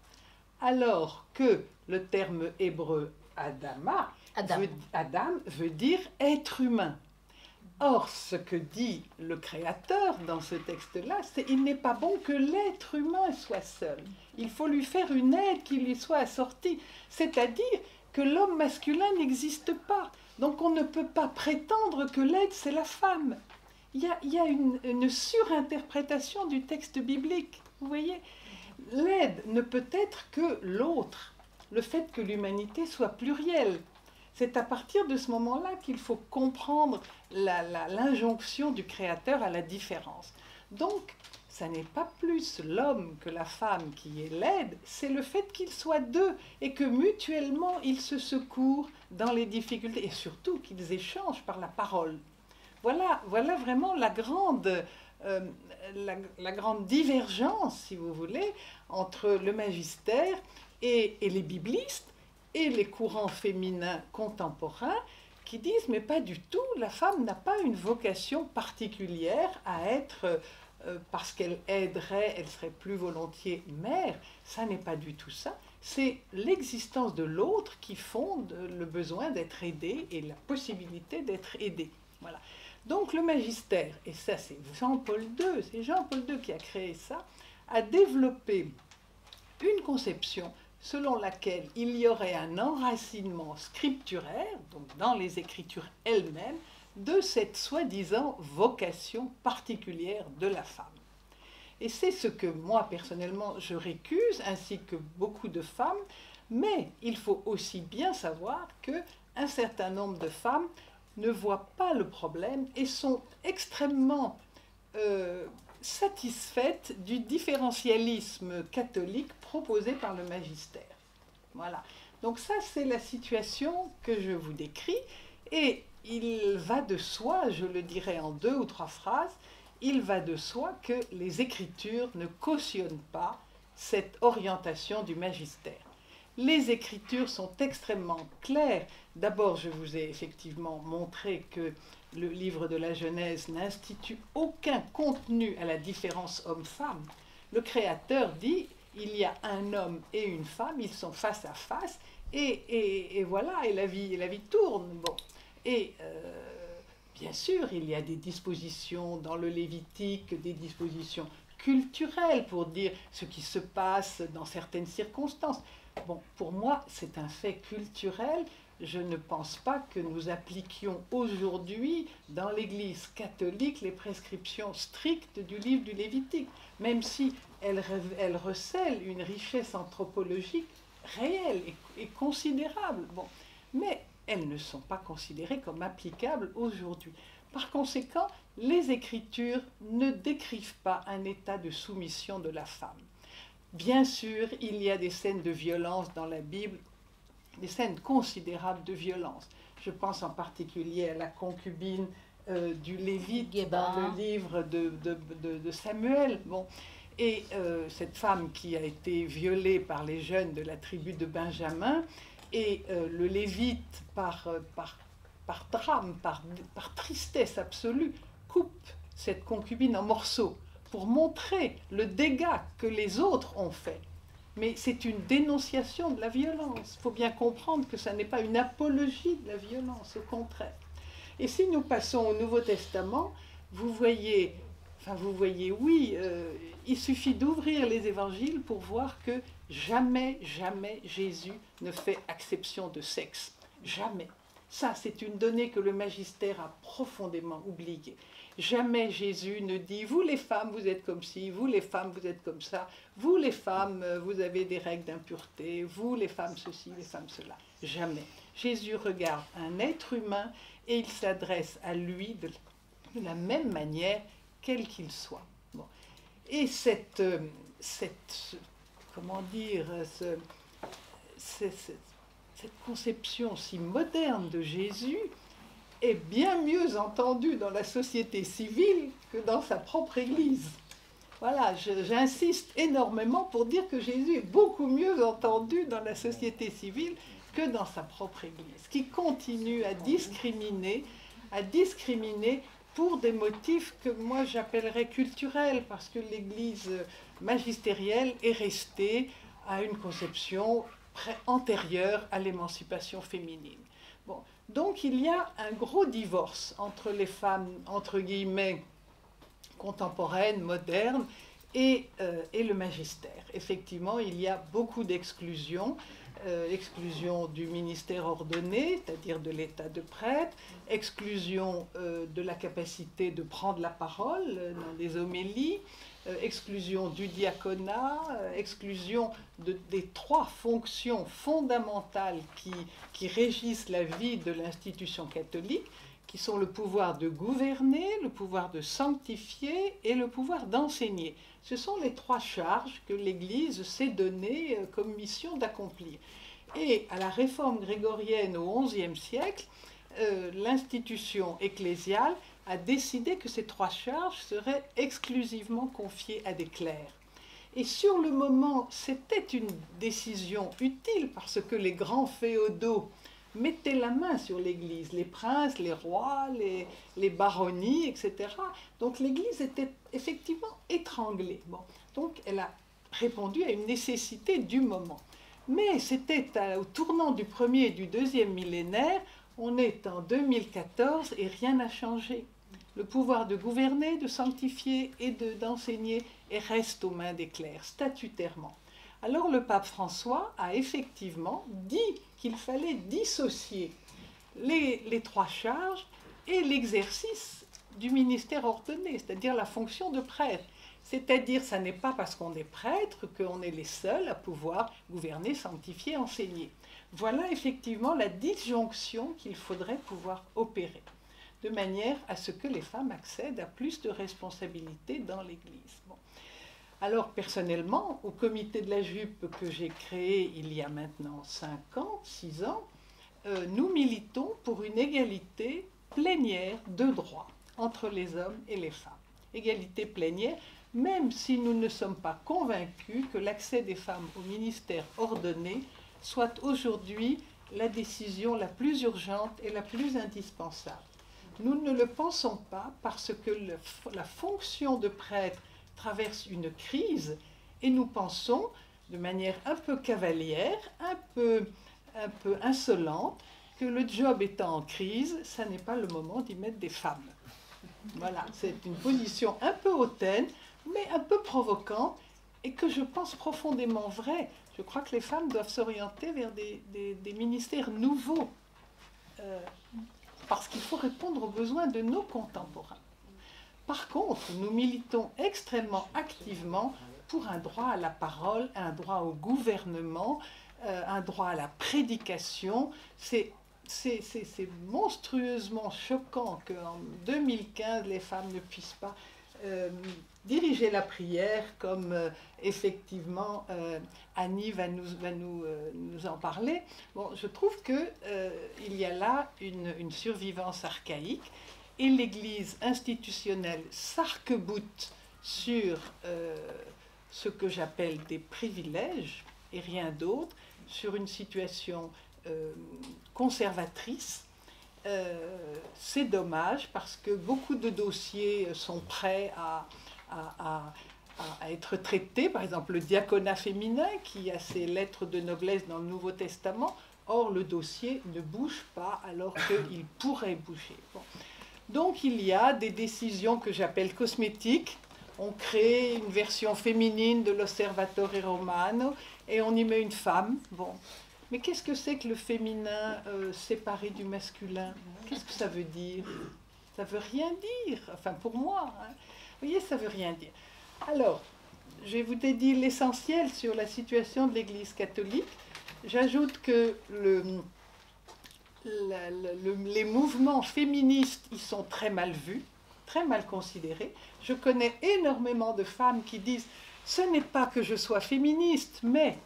alors que le terme hébreu Adam veut dire être humain. Or, ce que dit le Créateur dans ce texte-là, c'est qu'il n'est pas bon que l'être humain soit seul. Il faut lui faire une aide qui lui soit assortie. C'est-à-dire que l'homme masculin n'existe pas. Donc on ne peut pas prétendre que l'aide, c'est la femme. Il y a une surinterprétation du texte biblique. Vous voyez, l'aide ne peut être que l'autre. Le fait que l'humanité soit plurielle. C'est à partir de ce moment-là qu'il faut comprendre l'injonction du Créateur à la différence. Donc, ça n'est pas plus l'homme que la femme qui est l'aide, c'est le fait qu'ils soient deux et que mutuellement ils se secourent dans les difficultés et surtout qu'ils échangent par la parole. Voilà vraiment la grande divergence, si vous voulez, entre le magistère et les biblistes et les courants féminins contemporains qui disent mais pas du tout, la femme n'a pas une vocation particulière à être, parce qu'elle aiderait, elle serait plus volontiers mère, ça n'est pas du tout ça, c'est l'existence de l'autre qui fonde le besoin d'être aidé et la possibilité d'être aidé. Voilà. Donc le magistère, et ça c'est Jean-Paul II, c'est Jean-Paul II qui a créé ça, a développé une conception selon laquelle il y aurait un enracinement scripturaire, donc dans les Écritures elles-mêmes, de cette soi-disant vocation particulière de la femme. Et c'est ce que moi, personnellement, je récuse, ainsi que beaucoup de femmes, mais il faut aussi bien savoir qu'un certain nombre de femmes ne voient pas le problème et sont extrêmement satisfaites du différentialisme catholique proposé par le magistère. Voilà. Donc ça, c'est la situation que je vous décris. Et il va de soi, je le dirai en 2 ou 3 phrases, il va de soi que les Écritures ne cautionnent pas cette orientation du magistère. Les Écritures sont extrêmement claires. D'abord, je vous ai effectivement montré que le livre de la Genèse n'institue aucun contenu à la différence homme-femme. Le Créateur dit, il y a un homme et une femme, ils sont face à face, et voilà, et la vie tourne. Bon. Et bien sûr, il y a des dispositions dans le Lévitique, des dispositions culturelles pour dire ce qui se passe dans certaines circonstances. Bon, pour moi, c'est un fait culturel. Je ne pense pas que nous appliquions aujourd'hui dans l'Église catholique les prescriptions strictes du livre du Lévitique, même si elles recèlent une richesse anthropologique réelle et considérable. Bon, mais elles ne sont pas considérées comme applicables aujourd'hui. Par conséquent, les Écritures ne décrivent pas un état de soumission de la femme. Bien sûr, il y a des scènes de violence dans la Bible, des scènes considérables de violence. Je pense en particulier à la concubine du Lévite dans le livre de Samuel. Bon. Et cette femme qui a été violée par les jeunes de la tribu de Benjamin, et le Lévite, par drame, par tristesse absolue, coupe cette concubine en morceaux pour montrer le dégât que les autres ont fait. Mais c'est une dénonciation de la violence. Il faut bien comprendre que ça n'est pas une apologie de la violence, au contraire. Et si nous passons au Nouveau Testament, vous voyez, oui, il suffit d'ouvrir les évangiles pour voir que jamais Jésus ne fait exception de sexe. Jamais. Ça, c'est une donnée que le magistère a profondément oubliée. Jamais Jésus ne dit « vous les femmes, vous êtes comme ci, vous les femmes, vous êtes comme ça, vous les femmes, vous avez des règles d'impureté, vous les femmes ceci, les femmes cela ». Jamais. Jésus regarde un être humain et il s'adresse à lui de la même manière, quel qu'il soit. Bon. Et cette conception si moderne de Jésus est bien mieux entendue dans la société civile que dans sa propre Église. Voilà, j'insiste énormément pour dire que Jésus est beaucoup mieux entendu dans la société civile que dans sa propre Église, qui continue à discriminer pour des motifs que moi j'appellerais culturels, parce que l'Église magistérielle est restée à une conception antérieure à l'émancipation féminine. Bon, Donc il y a un gros divorce entre les femmes, entre guillemets, contemporaines, modernes, et le magistère. Effectivement, il y a beaucoup d'exclusions. Exclusion du ministère ordonné, c'est-à-dire de l'état de prêtre, exclusion de la capacité de prendre la parole dans des homélies, exclusion du diaconat, exclusion des trois fonctions fondamentales qui régissent la vie de l'institution catholique, qui sont le pouvoir de gouverner, le pouvoir de sanctifier et le pouvoir d'enseigner. Ce sont les trois charges que l'Église s'est données comme mission d'accomplir. Et à la réforme grégorienne au XIe siècle, l'institution ecclésiale a décidé que ces trois charges seraient exclusivement confiées à des clercs. Et sur le moment, c'était une décision utile parce que les grands féodaux mettaient la main sur l'Église, les princes, les rois, les baronnies, etc. Donc l'Église était effectivement étranglée. Bon, donc elle a répondu à une nécessité du moment. Mais c'était au tournant du premier et du deuxième millénaire, on est en 2014 et rien n'a changé. Le pouvoir de gouverner, de sanctifier et d'enseigner reste aux mains des clercs, statutairement. Alors le pape François a effectivement dit qu'il fallait dissocier les trois charges et l'exercice du ministère ordonné, c'est-à-dire la fonction de prêtre. C'est-à-dire, ça n'est pas parce qu'on est prêtre qu'on est les seuls à pouvoir gouverner, sanctifier, enseigner. Voilà effectivement la disjonction qu'il faudrait pouvoir opérer, de manière à ce que les femmes accèdent à plus de responsabilités dans l'Église. Bon. Alors personnellement, au comité de la jupe que j'ai créé il y a maintenant 5 ans, 6 ans, nous militons pour une égalité plénière de droits entre les hommes et les femmes. Égalité plénière, même si nous ne sommes pas convaincus que l'accès des femmes au ministère ordonné soit aujourd'hui la décision la plus urgente et la plus indispensable. Nous ne le pensons pas parce que la fonction de prêtre traverse une crise et nous pensons de manière un peu cavalière, un peu insolente, que le job étant en crise, ça n'est pas le moment d'y mettre des femmes. Voilà, c'est une position un peu hautaine, mais un peu provocante et que je pense profondément vraie. Je crois que les femmes doivent s'orienter vers des ministères nouveaux parce qu'il faut répondre aux besoins de nos contemporains. Par contre, nous militons extrêmement activement pour un droit à la parole, un droit au gouvernement, un droit à la prédication. C'est monstrueusement choquant qu'en 2015, les femmes ne puissent pas diriger la prière comme effectivement Annie va nous en parler. Bon, je trouve qu'il y a là une survivance archaïque et l'Église institutionnelle s'arc-boute sur ce que j'appelle des privilèges et rien d'autre, sur une situation conservatrice. C'est dommage parce que beaucoup de dossiers sont prêts à être traités. Par exemple, le diaconat féminin qui a ses lettres de noblesse dans le Nouveau Testament. Or, le dossier ne bouge pas alors qu'il pourrait bouger. Bon. Donc, il y a des décisions que j'appelle cosmétiques. On crée une version féminine de l'Osservatore Romano et on y met une femme. Bon. Mais qu'est-ce que c'est que le féminin séparé du masculin? Qu'est-ce que ça veut dire? Ça veut rien dire. Enfin, pour moi. Hein. Vous voyez, ça veut rien dire. Alors, je vous ai dit l'essentiel sur la situation de l'Église catholique. J'ajoute que les mouvements féministes, ils sont très mal vus, très mal considérés. Je connais énormément de femmes qui disent « ce n'est pas que je sois féministe, mais… »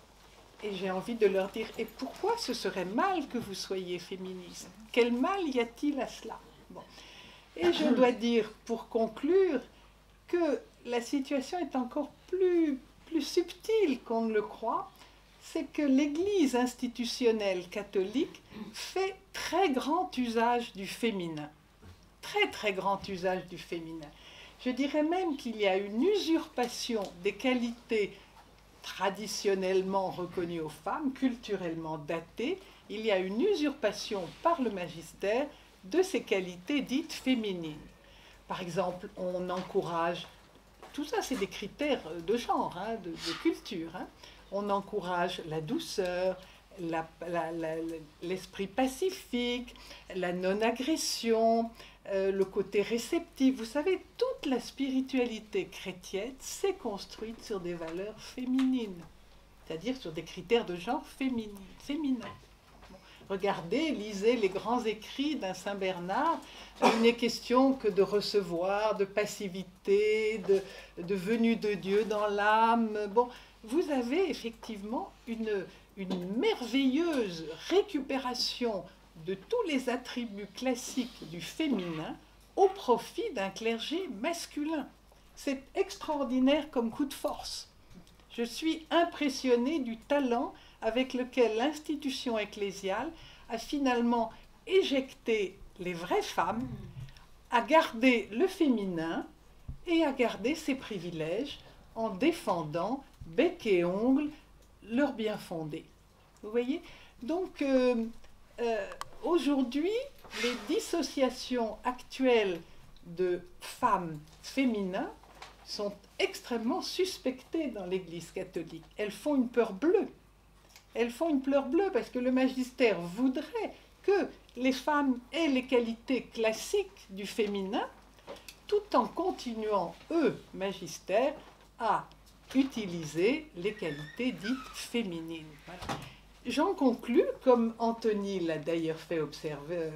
Et j'ai envie de leur dire « et pourquoi ce serait mal que vous soyez féministe? Quel mal y a-t-il à cela ?» Bon. Et je dois dire, pour conclure, que la situation est encore plus subtile qu'on ne le croit. C'est que l'Église institutionnelle catholique fait très grand usage du féminin. Très, très grand usage du féminin. Je dirais même qu'il y a une usurpation des qualités traditionnellement reconnues aux femmes, culturellement datées. il y a une usurpation par le magistère de ces qualités dites féminines. Par exemple, on encourage, tout ça c'est des critères de genre, hein, de culture, hein. On encourage la douceur, l'esprit pacifique, la non-agression, le côté réceptif. Vous savez, toute la spiritualité chrétienne s'est construite sur des valeurs féminines, c'est-à-dire sur des critères de genre féminins. Bon. Regardez, lisez les grands écrits d'un Saint Bernard. Il n'est question que de recevoir, de passivité, de venue de Dieu dans l'âme. Bon, vous avez effectivement une merveilleuse récupération de tous les attributs classiques du féminin au profit d'un clergé masculin. C'est extraordinaire comme coup de force. Je suis impressionnée du talent avec lequel l'institution ecclésiale a finalement éjecté les vraies femmes, a gardé le féminin et a gardé ses privilèges en défendant bec et ongles leur bien fondé. Vous voyez? Donc, aujourd'hui, les dissociations actuelles de femmes féminins sont extrêmement suspectées dans l'Église catholique. Elles font une peur bleue. Elles font une peur bleue parce que le magistère voudrait que les femmes aient les qualités classiques du féminin, tout en continuant, eux, magistère, à utiliser les qualités dites féminines. Voilà. J'en conclus, comme Anthony l'a d'ailleurs fait observer,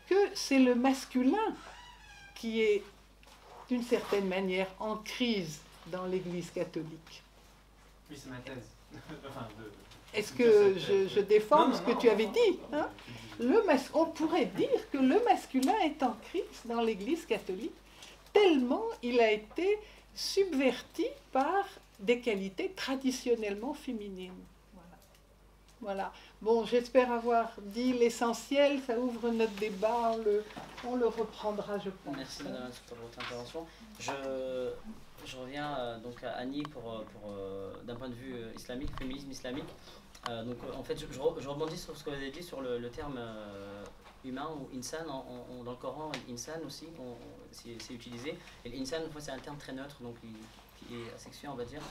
que c'est le masculin qui est d'une certaine manière en crise dans l'Église catholique. Oui, c'est ma thèse. Enfin, est-ce que je déforme ce que tu avais dit, hein? On pourrait dire que le masculin est en crise dans l'Église catholique, tellement il a été subverti par des qualités traditionnellement féminines. Voilà. Voilà. Bon, j'espère avoir dit l'essentiel. Ça ouvre notre débat. On le reprendra, je pense. Merci Madame pour votre intervention. Je reviens donc à Annie pour d'un point de vue islamique, féminisme islamique. Donc en fait, je rebondis sur ce que vous avez dit sur le terme humain ou insan. Dans le Coran, insan aussi, c'est utilisé. Et l'insan, c'est un terme très neutre, donc qui est asexué, on va dire,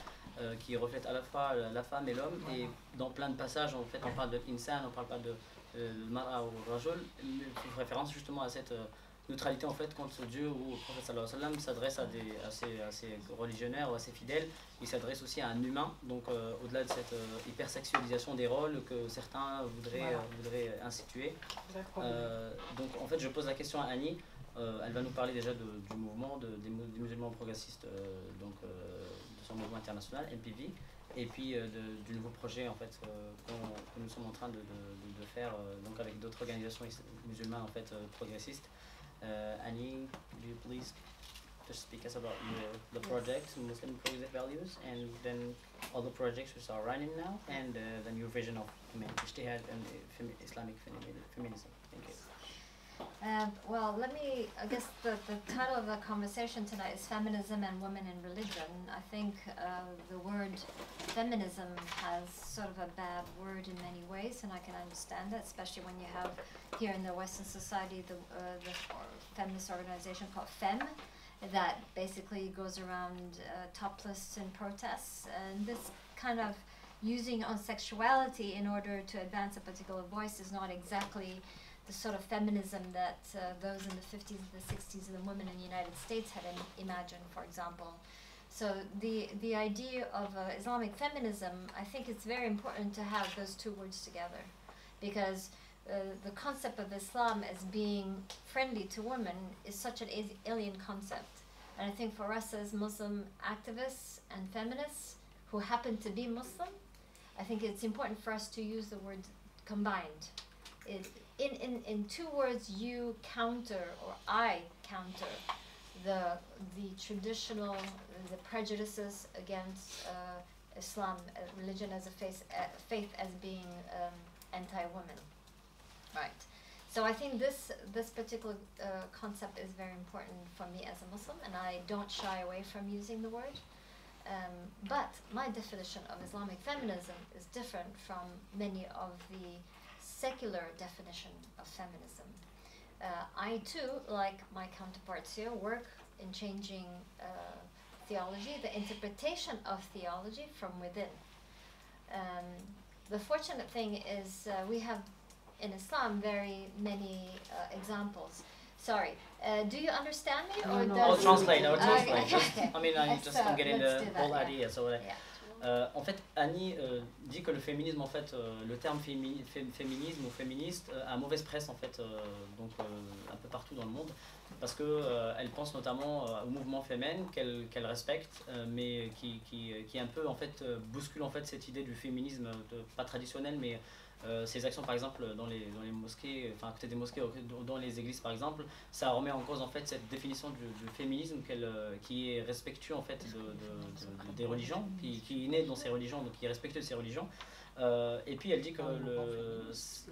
qui reflète à la fois la femme et l'homme. Et dans plein de passages, en fait, on parle de insan, on parle pas de mara ou rajul, qui fait référence justement à cette neutralité, en fait, quand Dieu ou le prophète sallallahu alayhi wa sallam s'adresse à ses religionnaires ou à ses fidèles, il s'adresse aussi à un humain, donc au-delà de cette hypersexualisation des rôles que certains voudraient instituer. Donc en fait, je pose la question à Annie. Elle va nous parler déjà du mouvement des musulmans progressistes, de son mouvement international, MPV, et puis du nouveau projet en fait, que nous sommes en train de faire donc avec d'autres organisations musulmanes en fait, progressistes. Annie, could you please just speak us about the project, Muslim Progressive Values, and then all the projects which are running now, and then your vision of ijtihad and Islamic feminism. Thank you. Well, I guess the title of the conversation tonight is Feminism and Women in Religion. I think the word feminism has sort of a bad word in many ways, and I can understand that, especially when you have here in the Western society the feminist organization called FEM, that basically goes around topless in protests, and this kind of using on sexuality in order to advance a particular voice is not exactly the sort of feminism that those in the 50s and the 60s and the women in the United States had imagined, for example. So the idea of Islamic feminism, I think it's very important to have those two words together, because the concept of Islam as being friendly to women is such an alien concept. And I think for us as Muslim activists and feminists who happen to be Muslim, I think it's important for us to use the word combined. In two words, you counter, or I counter, the traditional, the prejudices against Islam, religion as a faith as being anti-woman. Right. So I think this particular concept is very important for me as a Muslim, and I don't shy away from using the word. But my definition of Islamic feminism is different from many of the secular definition of feminism. I too, like my counterparts here, work in changing theology, the interpretation of theology from within. The fortunate thing is we have in Islam very many examples. Sorry, do you understand me? Or I'll does translate. Okay. I mean, I Let's, just don't get in let's the do that, whole yeah. idea. So, Yeah. en fait, Annie dit que le féminisme, en fait, le terme féminisme ou féministe a mauvaise presse en fait, donc un peu partout dans le monde, parce que elle pense notamment au mouvement féminin qu'elle respecte, mais qui un peu en fait bouscule en fait cette idée du féminisme pas traditionnel, mais ces actions par exemple dans les mosquées, enfin à côté des mosquées, dans les églises par exemple, ça remet en cause en fait cette définition du féminisme qui est respectueux en fait des religions, qui est né dans ces religions, donc qui est respectueux de ces religions. Et puis elle dit que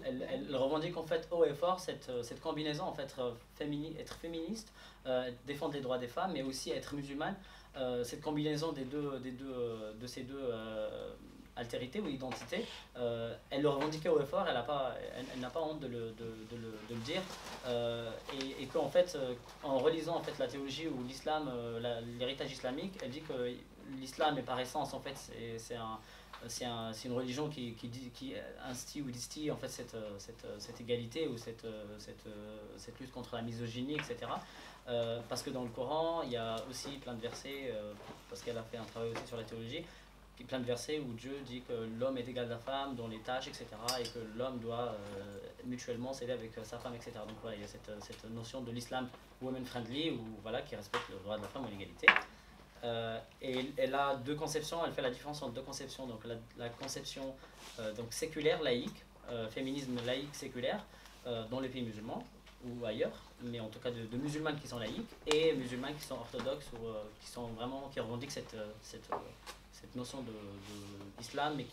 elle revendique en fait haut et fort cette combinaison en fait être féministe, défendre les droits des femmes, mais aussi être musulmane, cette combinaison de ces deux altérité ou identité, elle le revendiquait haut et fort, elle n'a pas honte de le dire, et qu'en fait, en relisant en fait la théologie ou l'islam, l'héritage islamique, elle dit que l'islam est par essence en fait c'est une religion qui instille ou distille en fait cette égalité ou cette lutte contre la misogynie, etc. Parce que dans le Coran, il y a aussi plein de versets, parce qu'elle a fait un travail aussi sur la théologie, plein de versets où Dieu dit que l'homme est égal à la femme dans les tâches, etc. et que l'homme doit mutuellement s'aider avec sa femme, etc. Donc voilà, il y a cette notion de l'islam women-friendly, voilà, qui respecte le droit de la femme ou l'égalité. Et elle a deux conceptions, elle fait la différence entre deux conceptions, donc la conception donc séculaire, laïque, féminisme laïque, séculaire, dans les pays musulmans ou ailleurs, mais en tout cas de musulmanes qui sont laïques et musulmanes qui sont orthodoxes ou qui revendiquent cette notion d'islam, mais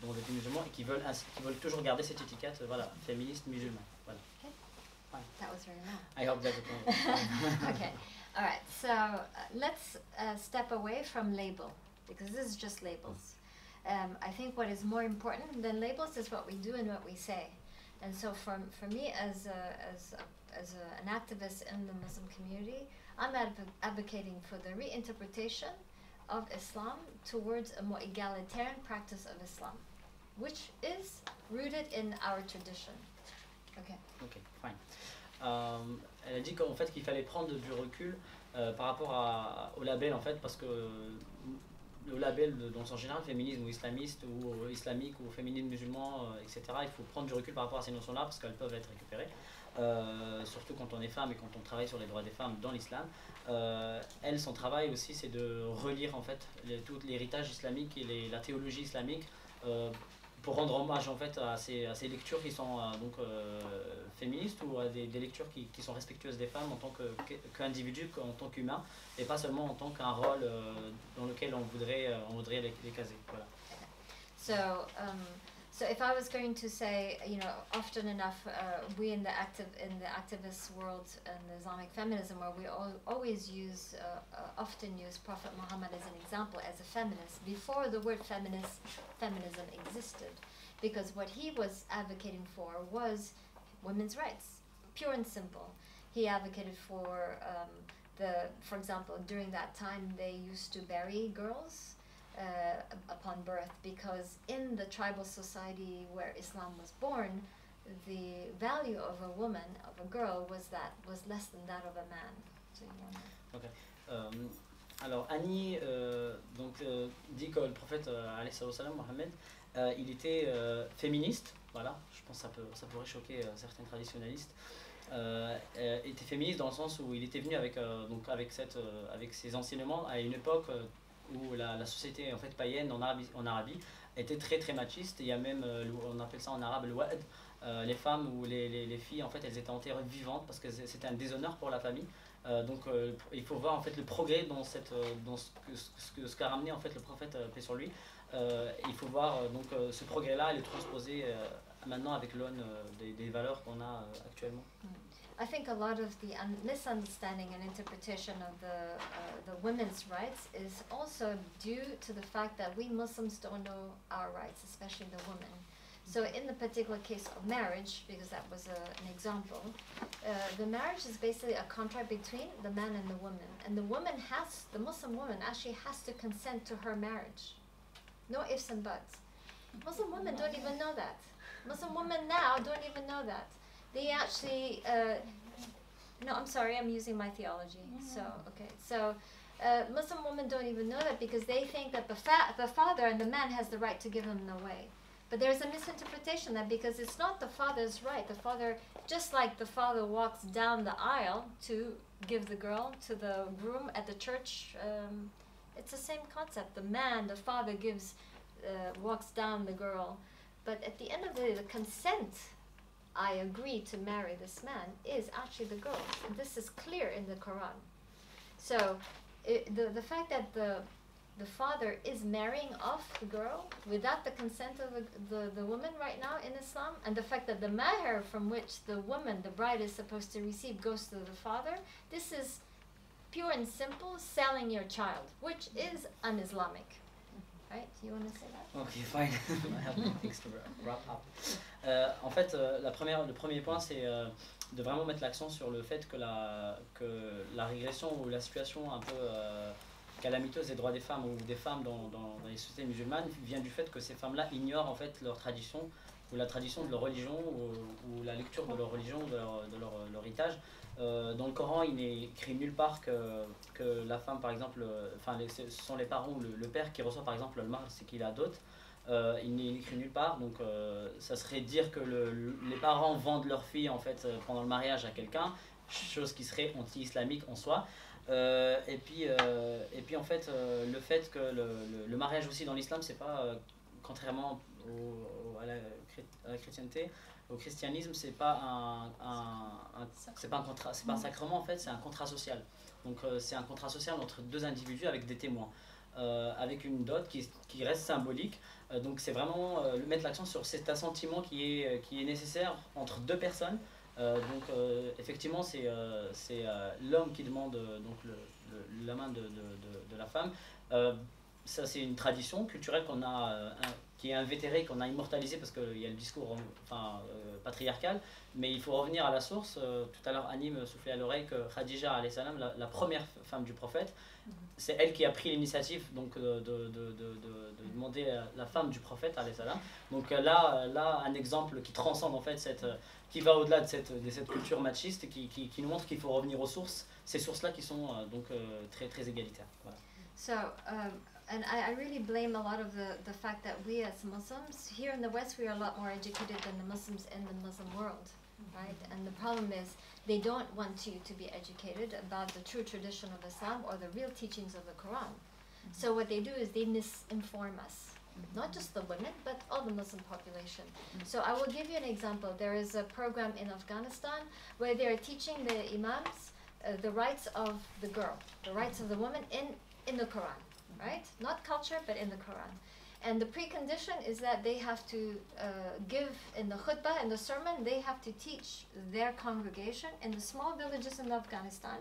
dont les musulmans et qui veulent toujours garder cette étiquette, voilà, féministe musulman. Voilà. Okay. That was very long. I hope that it was. Okay. All right. So let's step away from label, because this is just labels. I think what is more important than labels is what we do and what we say. And so for me as an activist in the Muslim community, I'm advocating for the reinterpretation of Islam towards a more egalitarian practice of Islam, which is rooted in our tradition. Okay. Ok, fine. Elle a dit qu'en fait qu'il fallait prendre du recul par rapport au label en fait, parce que le label dans son général, féminisme ou islamiste ou islamique ou féminisme musulman, etc. Il faut prendre du recul par rapport à ces notions-là parce qu'elles peuvent être récupérées, surtout quand on est femme et quand on travaille sur les droits des femmes dans l'islam. Elle, son travail aussi, c'est de relire en fait tout l'héritage islamique et la théologie islamique pour rendre hommage en fait à ces lectures qui sont féministes ou à des lectures qui sont respectueuses des femmes en tant qu'individus, en tant qu'humains, et pas seulement en tant qu'un rôle dans lequel on voudrait les caser. Voilà. So if I was going to say, often enough, we in the activist world and the Islamic feminism, where we always often use Prophet Muhammad as an example, as a feminist, before the word feminism existed, because what he was advocating for was women's rights, pure and simple. He advocated for for example, during that time they used to bury girls upon birth, because in the tribal society where Islam was born, the value of a woman, of a girl, was less than that of a man. So Okay. Alors Annie dit que le prophète alayhi salam, Mohammed, il était féministe. Voilà, je pense que ça pourrait choquer certains traditionnalistes. Était féministe dans le sens où il était venu avec ses enseignements à une époque où la société en fait païenne en Arabie était très très machiste. Il y a même, on appelle ça en arabe le wa'd, les femmes ou les filles en fait elles étaient enterrées vivantes parce que c'était un déshonneur pour la famille. Donc il faut voir en fait le progrès dans ce qu'a ramené en fait le prophète paix sur lui. Il faut voir ce progrès là et le transposer maintenant avec l'aune des valeurs qu'on a actuellement. I think a lot of the misunderstanding and interpretation of the women's rights is also due to the fact that we Muslims don't know our rights, especially the women. So in the particular case of marriage, because that was an example, the marriage is basically a contract between the man and the woman. And the Muslim woman actually has to consent to her marriage. No ifs and buts. Muslim women don't even know that. Muslim women now don't even know that. They actually, no, I'm sorry, I'm using my theology. So, okay. So Muslim women don't even know that because they think that the father and the man has the right to give them away. But there's a misinterpretation that because it's not the father's right, the father, just like the father walks down the aisle to give the girl to the groom at the church, it's the same concept. The man, the father walks down the girl. But at the end of the day, the consent, I agree to marry this man, is actually the girl. And this is clear in the Quran. So the fact that the father is marrying off the girl without the consent of the woman right now in Islam, and the fact that the mahr from which the woman, the bride, is supposed to receive goes to the father, this is pure and simple selling your child, which is un-Islamic. Right? Do you want to say that? Ok, fine. I have things to wrap up. En fait, le premier point, c'est de vraiment mettre l'accent sur le fait que la régression ou la situation un peu calamiteuse des droits des femmes ou des femmes dans les sociétés musulmanes vient du fait que ces femmes-là ignorent en fait leur tradition ou la tradition de leur religion ou la lecture de leur religion, de leur héritage. Dans le Coran, il n'est écrit nulle part que la femme, par exemple, ce sont les parents ou le père qui reçoit par exemple le mahr, c'est qu'il a dot. Il n'est écrit nulle part, donc ça serait dire que les parents vendent leur fille en fait pendant le mariage à quelqu'un, chose qui serait anti-islamique en soi. Et puis en fait, le fait que le mariage aussi dans l'islam, c'est pas contrairement à la chrétienté, au christianisme, c'est pas c'est pas un sacrement en fait, c'est un contrat social. Donc c'est un contrat social entre deux individus avec des témoins, avec une dot qui reste symbolique. Donc c'est vraiment mettre l'accent sur cet assentiment qui est nécessaire entre deux personnes. Donc effectivement c'est l'homme qui demande donc la main de la femme. Ça c'est une tradition culturelle qu'on a qui est invétérée, qu'on a immortalisée parce qu'il y a le discours patriarcal, mais il faut revenir à la source. Tout à l'heure Annie me soufflait à l'oreille que Khadija alayhi salam, la première femme du prophète, c'est elle qui a pris l'initiative donc de demander à la femme du prophète alayhi salam. Donc là un exemple qui transcende en fait qui va au-delà de cette culture machiste et qui nous montre qu'il faut revenir aux sources, ces sources-là qui sont donc très, très égalitaires. Voilà. So, and I really blame a lot of the fact that we as Muslims, here in the West, we are a lot more educated than the Muslims in the Muslim world, right? And the problem is they don't want you to be educated about the true tradition of Islam or the real teachings of the Quran. So what they do is they misinform us. Not just the women, but all the Muslim population. So I will give you an example. There is a program in Afghanistan where they are teaching the imams the rights of the girl, the rights of the woman in the Quran, right? Not culture, but in the Quran. And the precondition is that they have to give in the khutbah, in the sermon, they have to teach their congregation in the small villages in Afghanistan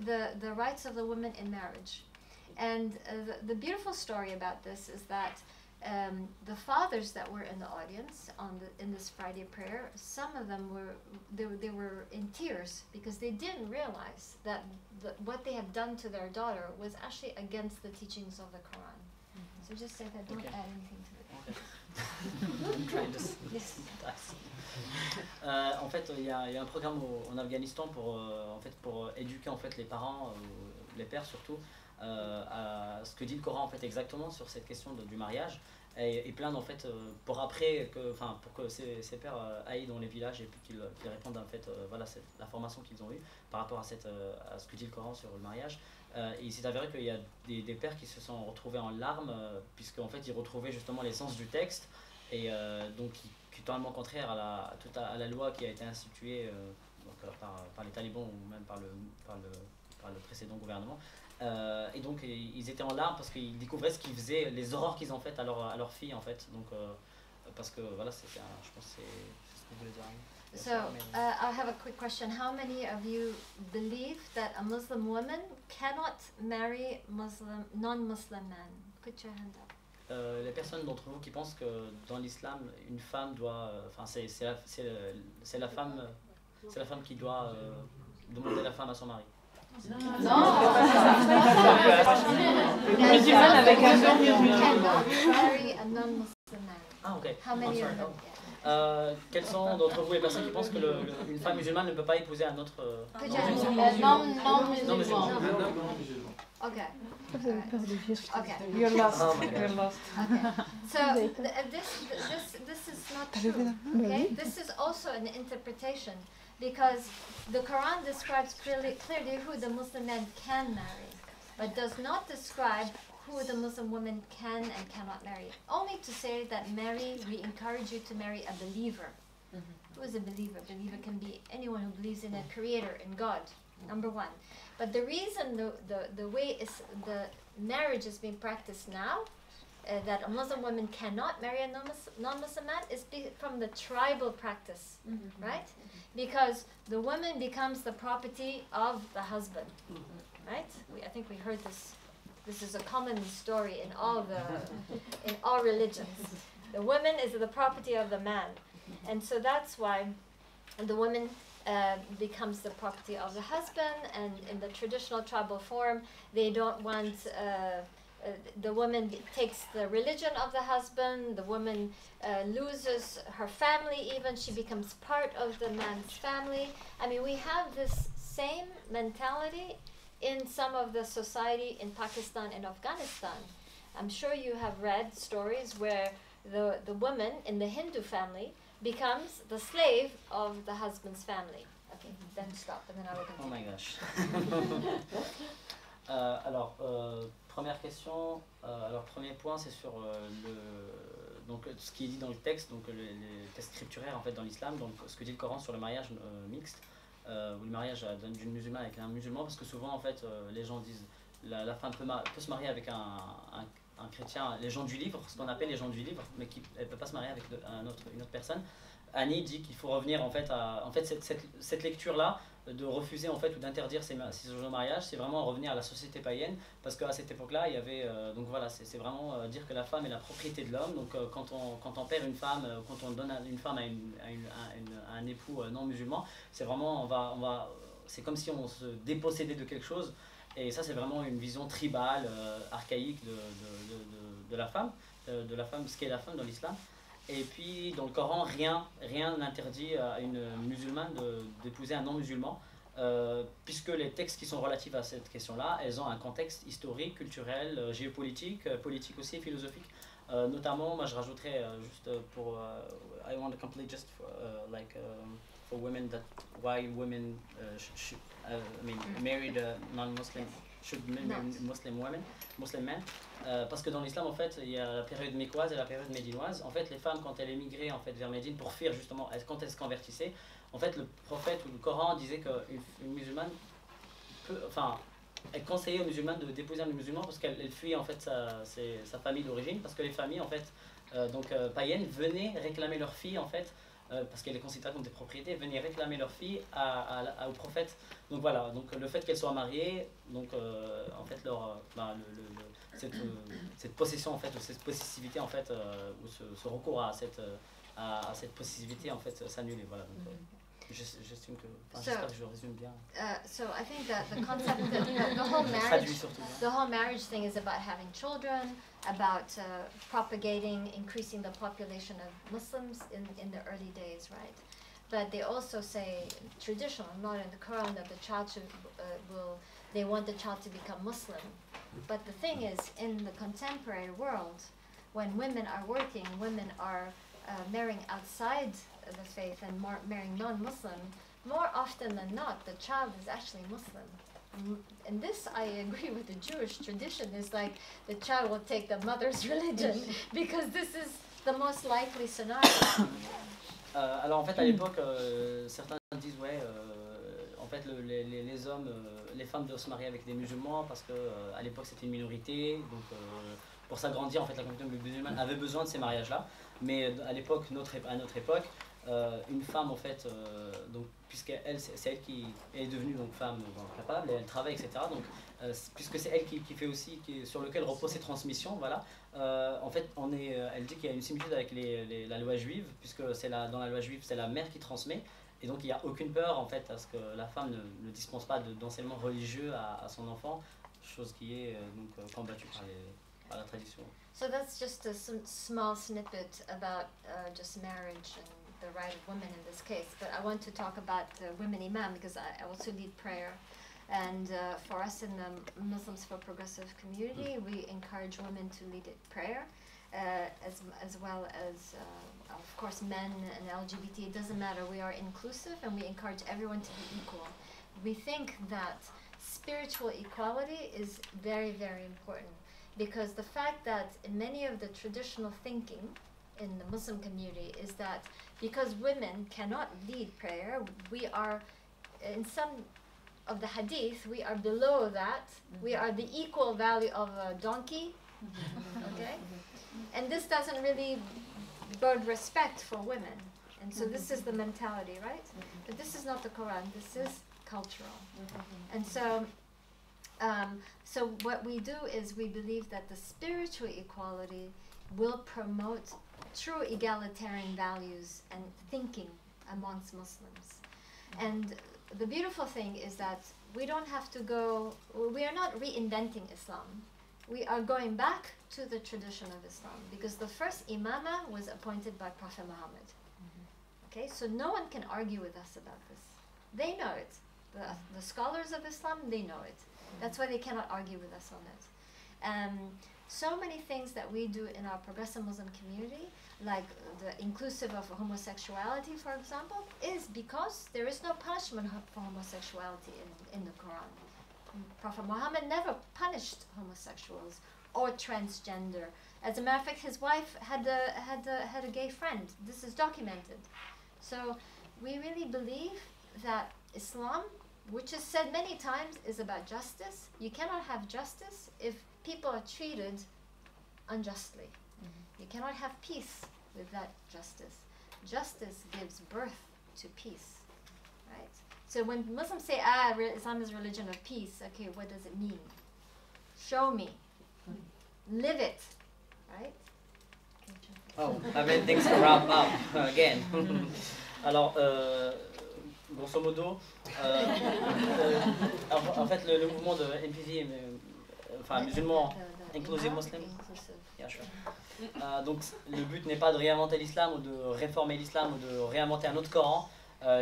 the rights of the women in marriage. And the beautiful story about this is that the fathers that were in the audience in this Friday prayer, some of them were in tears because they didn't realize that what they had done to their daughter was actually against the teachings of the Quran. So just say that, don't add anything to it. Yes. En fait, il y a un programme en Afghanistan pour éduquer en fait les parents, les pères surtout, à ce que dit le Coran en fait exactement sur cette question du mariage et plein en fait pour que ces pères aillent dans les villages et puis qu'ils répondent en fait voilà la formation qu'ils ont eue par rapport à ce que dit le Coran sur le mariage. Et il s'est avéré qu'il y a des pères qui se sont retrouvés en larmes puisque en fait ils retrouvaient justement l'essence du texte et donc qui est totalement contraire à la loi qui a été instituée par les talibans ou même par le précédent gouvernement. Et donc ils étaient en larmes parce qu'ils découvraient ce qu'ils faisaient, les horreurs qu'ils ont faites à leur fille en fait. Donc parce que voilà, je pense que c'est ce que je voulais dire. So, I have a quick question. How many of you believe that a Muslim woman cannot marry non-Muslim men? Put your hand up. Les personnes d'entre vous qui pensent que dans l'islam, une femme doit, enfin c'est la femme qui doit demander la femme à son mari. Non, Musulmane avec un non-musulman. Cannot marry a non-Muslim man. Ah ok. How many of them? Quels sont d'entre vous les personnes qui pensent que une femme musulmane ne peut pas épouser un autre Put your hand non-musulman? up. non musulman. Okay. Okay. You're lost. Oh my God. You're lost. Okay. So this is not true. Okay. This is also an interpretation because the Quran describes clearly who the Muslim man can marry, but does not describe who the Muslim woman can and cannot marry. Only to say that we encourage you to marry a believer. Who is a believer? A believer can be anyone who believes in a creator, in God, number one. But the reason the way the marriage is being practiced now, that a Muslim woman cannot marry a non-Muslim man, is from the tribal practice, right? Because the woman becomes the property of the husband, right? I think we heard this. This is a common story in all religions. The woman is the property of the man, and so that's why the woman becomes the property of the husband. And in the traditional tribal form, they don't want the woman takes the religion of the husband. The woman loses her family. Even she becomes part of the man's family. I mean, we have this same mentality in some of the society in Pakistan and Afghanistan. I'm sure you have read stories where the woman in the Hindu family becomes the slave of the husband's family. Okay, then stop, and then I will Oh my continue. gosh. Alors, première question. Alors, premier point, c'est sur donc ce qui est dit dans le texte, donc les textes scripturaires en fait dans l'islam, donc ce que dit le Coran sur le mariage mixte. Ou le mariage d'une musulmane avec un musulman, parce que souvent en fait les gens disent la femme peut se marier avec un chrétien, les gens du livre, ce qu'on appelle les gens du livre, mais elle ne peut pas se marier avec une autre personne. Annie dit qu'il faut revenir en fait à cette lecture là de refuser en fait ou d'interdire ces genres de mariage, c'est vraiment revenir à la société païenne, parce qu'à cette époque-là il y avait donc voilà, c'est vraiment dire que la femme est la propriété de l'homme. Donc quand on perd une femme, quand on donne une femme à un époux non musulman, c'est vraiment c'est comme si on se dépossédait de quelque chose, et ça c'est vraiment une vision tribale, archaïque de la femme, ce qu'est la femme dans l'islam. Et puis dans le Coran, rien n'interdit à une musulmane d'épouser un non-musulman, puisque les textes qui sont relatifs à cette question-là, elles ont un contexte historique, culturel, géopolitique, politique aussi, philosophique. Notamment, moi je rajouterais juste pour I want to complete just for women that why women married non-Muslim should marry Muslim men. Parce que dans l'islam en fait il y a la période mécoise et la période médinoise. En fait les femmes quand elles émigraient en fait vers Médine pour fuir justement, quand elles se convertissaient, en fait le prophète ou le Coran disait qu'une musulmane elle conseillait aux musulmanes de d'épouser un musulman parce qu'elle fuyait en fait sa famille d'origine, parce que les familles en fait païennes venaient réclamer leurs filles en fait, parce qu'elles les considéraient comme des propriétés, venaient réclamer leurs filles au prophète. Donc voilà, donc le fait qu'elles soient mariées, donc en fait cette possession en fait, ou cette possessivité en fait, ou ce recours à cette possessivité en fait s'annule. Voilà, donc j'estime que, j'espère que je résume bien. So I think that the concept that the whole marriage thing is about having children, about propagating, increasing the population of Muslims in the early days, right? But they also say, traditional, not in the Quran, that the child they want the child to become Muslim. But the thing is, in the contemporary world, when women are working, women are marrying outside the faith and marrying non-Muslim, more often than not, the child is actually Muslim. And this, I agree with the Jewish tradition, is like the child will take the mother's religion, because this is the most likely scenario. Alors en fait à l'époque, certains disent en fait les hommes, les femmes doivent se marier avec des musulmans parce que à l'époque c'était une minorité, donc pour s'agrandir en fait la communauté musulmane avait besoin de ces mariages là. Mais à l'époque, à notre époque, une femme en fait, donc puisqu'elle c'est elle qui est devenue donc femme capable, et elle travaille, etc. Donc puisque c'est elle qui fait aussi, sur lequel repose ses transmissions, voilà. En fait, elle dit qu'il y a une similitude avec la loi juive, puisque dans la loi juive, c'est la mère qui transmet, et donc il n'y a aucune peur en fait à ce que la femme ne dispense pas d'enseignement religieux à son enfant, chose qui est donc combattue par la tradition. So that's just a small snippet about just marriage and the right of women in this case. But I want to talk about the women imam because I also lead prayer. And for us in the Muslims for Progressive community, we encourage women to lead prayer, as well as, of course, men and LGBT. It doesn't matter. We are inclusive and we encourage everyone to be equal. We think that spiritual equality is very, very important. Because the fact that in many of the traditional thinking in the Muslim community is that because women cannot lead prayer, we are, in some of the hadith, we are below that. We are the equal value of a donkey, okay? And this doesn't really bode respect for women. And so this is the mentality, right? But this is not the Quran, this is cultural. And so, so what we do is we believe that the spiritual equality will promote true egalitarian values and thinking amongst Muslims. And the beautiful thing is that we don't have to we are not reinventing Islam. We are going back to the tradition of Islam because the first imama was appointed by Prophet Muhammad. Okay, so no one can argue with us about this. They know it. The scholars of Islam, they know it. That's why they cannot argue with us on it. So many things that we do in our progressive Muslim community, like the inclusive of homosexuality, for example, is because there is no punishment for homosexuality in the Quran. Prophet Muhammad never punished homosexuals or transgender. As a matter of fact, his wife had a gay friend. This is documented. So we really believe that Islam, which is said many times, is about justice. You cannot have justice if people are treated unjustly. You cannot have peace without justice. Justice gives birth to peace, right? So when Muslims say, Islam is a religion of peace, okay, what does it mean? Show me. Live it, right? Oh, I mean, things to wrap up again. Alors, grosso modo, en fait, le mouvement de NPV, enfin, musulman, Inclusive Muslim, yeah, sure. Donc, le but n'est pas de réinventer l'islam ou de réformer l'islam ou de réinventer un autre Coran.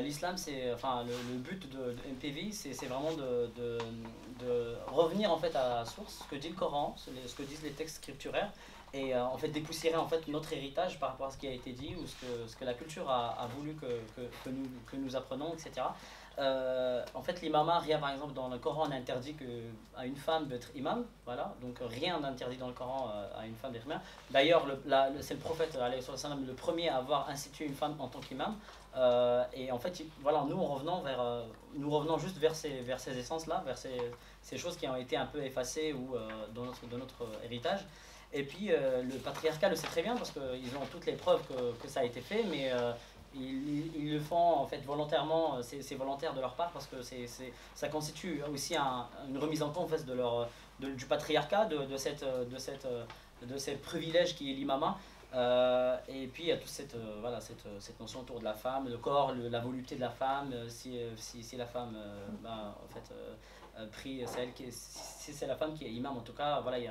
L'islam, c'est, enfin, le but de NPV, c'est vraiment de revenir en fait à la source, ce que dit le Coran, ce que disent les textes scripturaires, et en fait dépoussiérer en fait notre héritage par rapport à ce qui a été dit ou ce que la culture a voulu que nous apprenons, etc. En fait, l'imama, rien par exemple dans le Coran n'interdit à une femme d'être imam, voilà, donc rien n'interdit dans le Coran à une femme d'être imam. D'ailleurs, c'est le prophète le premier à avoir institué une femme en tant qu'imam. Et en fait, voilà, nous revenons juste vers ces essences-là, vers ces choses qui ont été un peu effacées ou dans notre héritage. Et puis le patriarcat le sait très bien parce qu'ils ont toutes les preuves que ça a été fait, mais ils le font en fait volontairement, c'est volontaire de leur part parce que ça constitue aussi une remise en cause en fait, du patriarcat, de ces privilèges qui est l'imama. Et puis il y a toute cette notion autour de la femme, le corps, la volupté de la femme, si la femme en fait si c'est la femme qui est imam, en tout cas voilà, il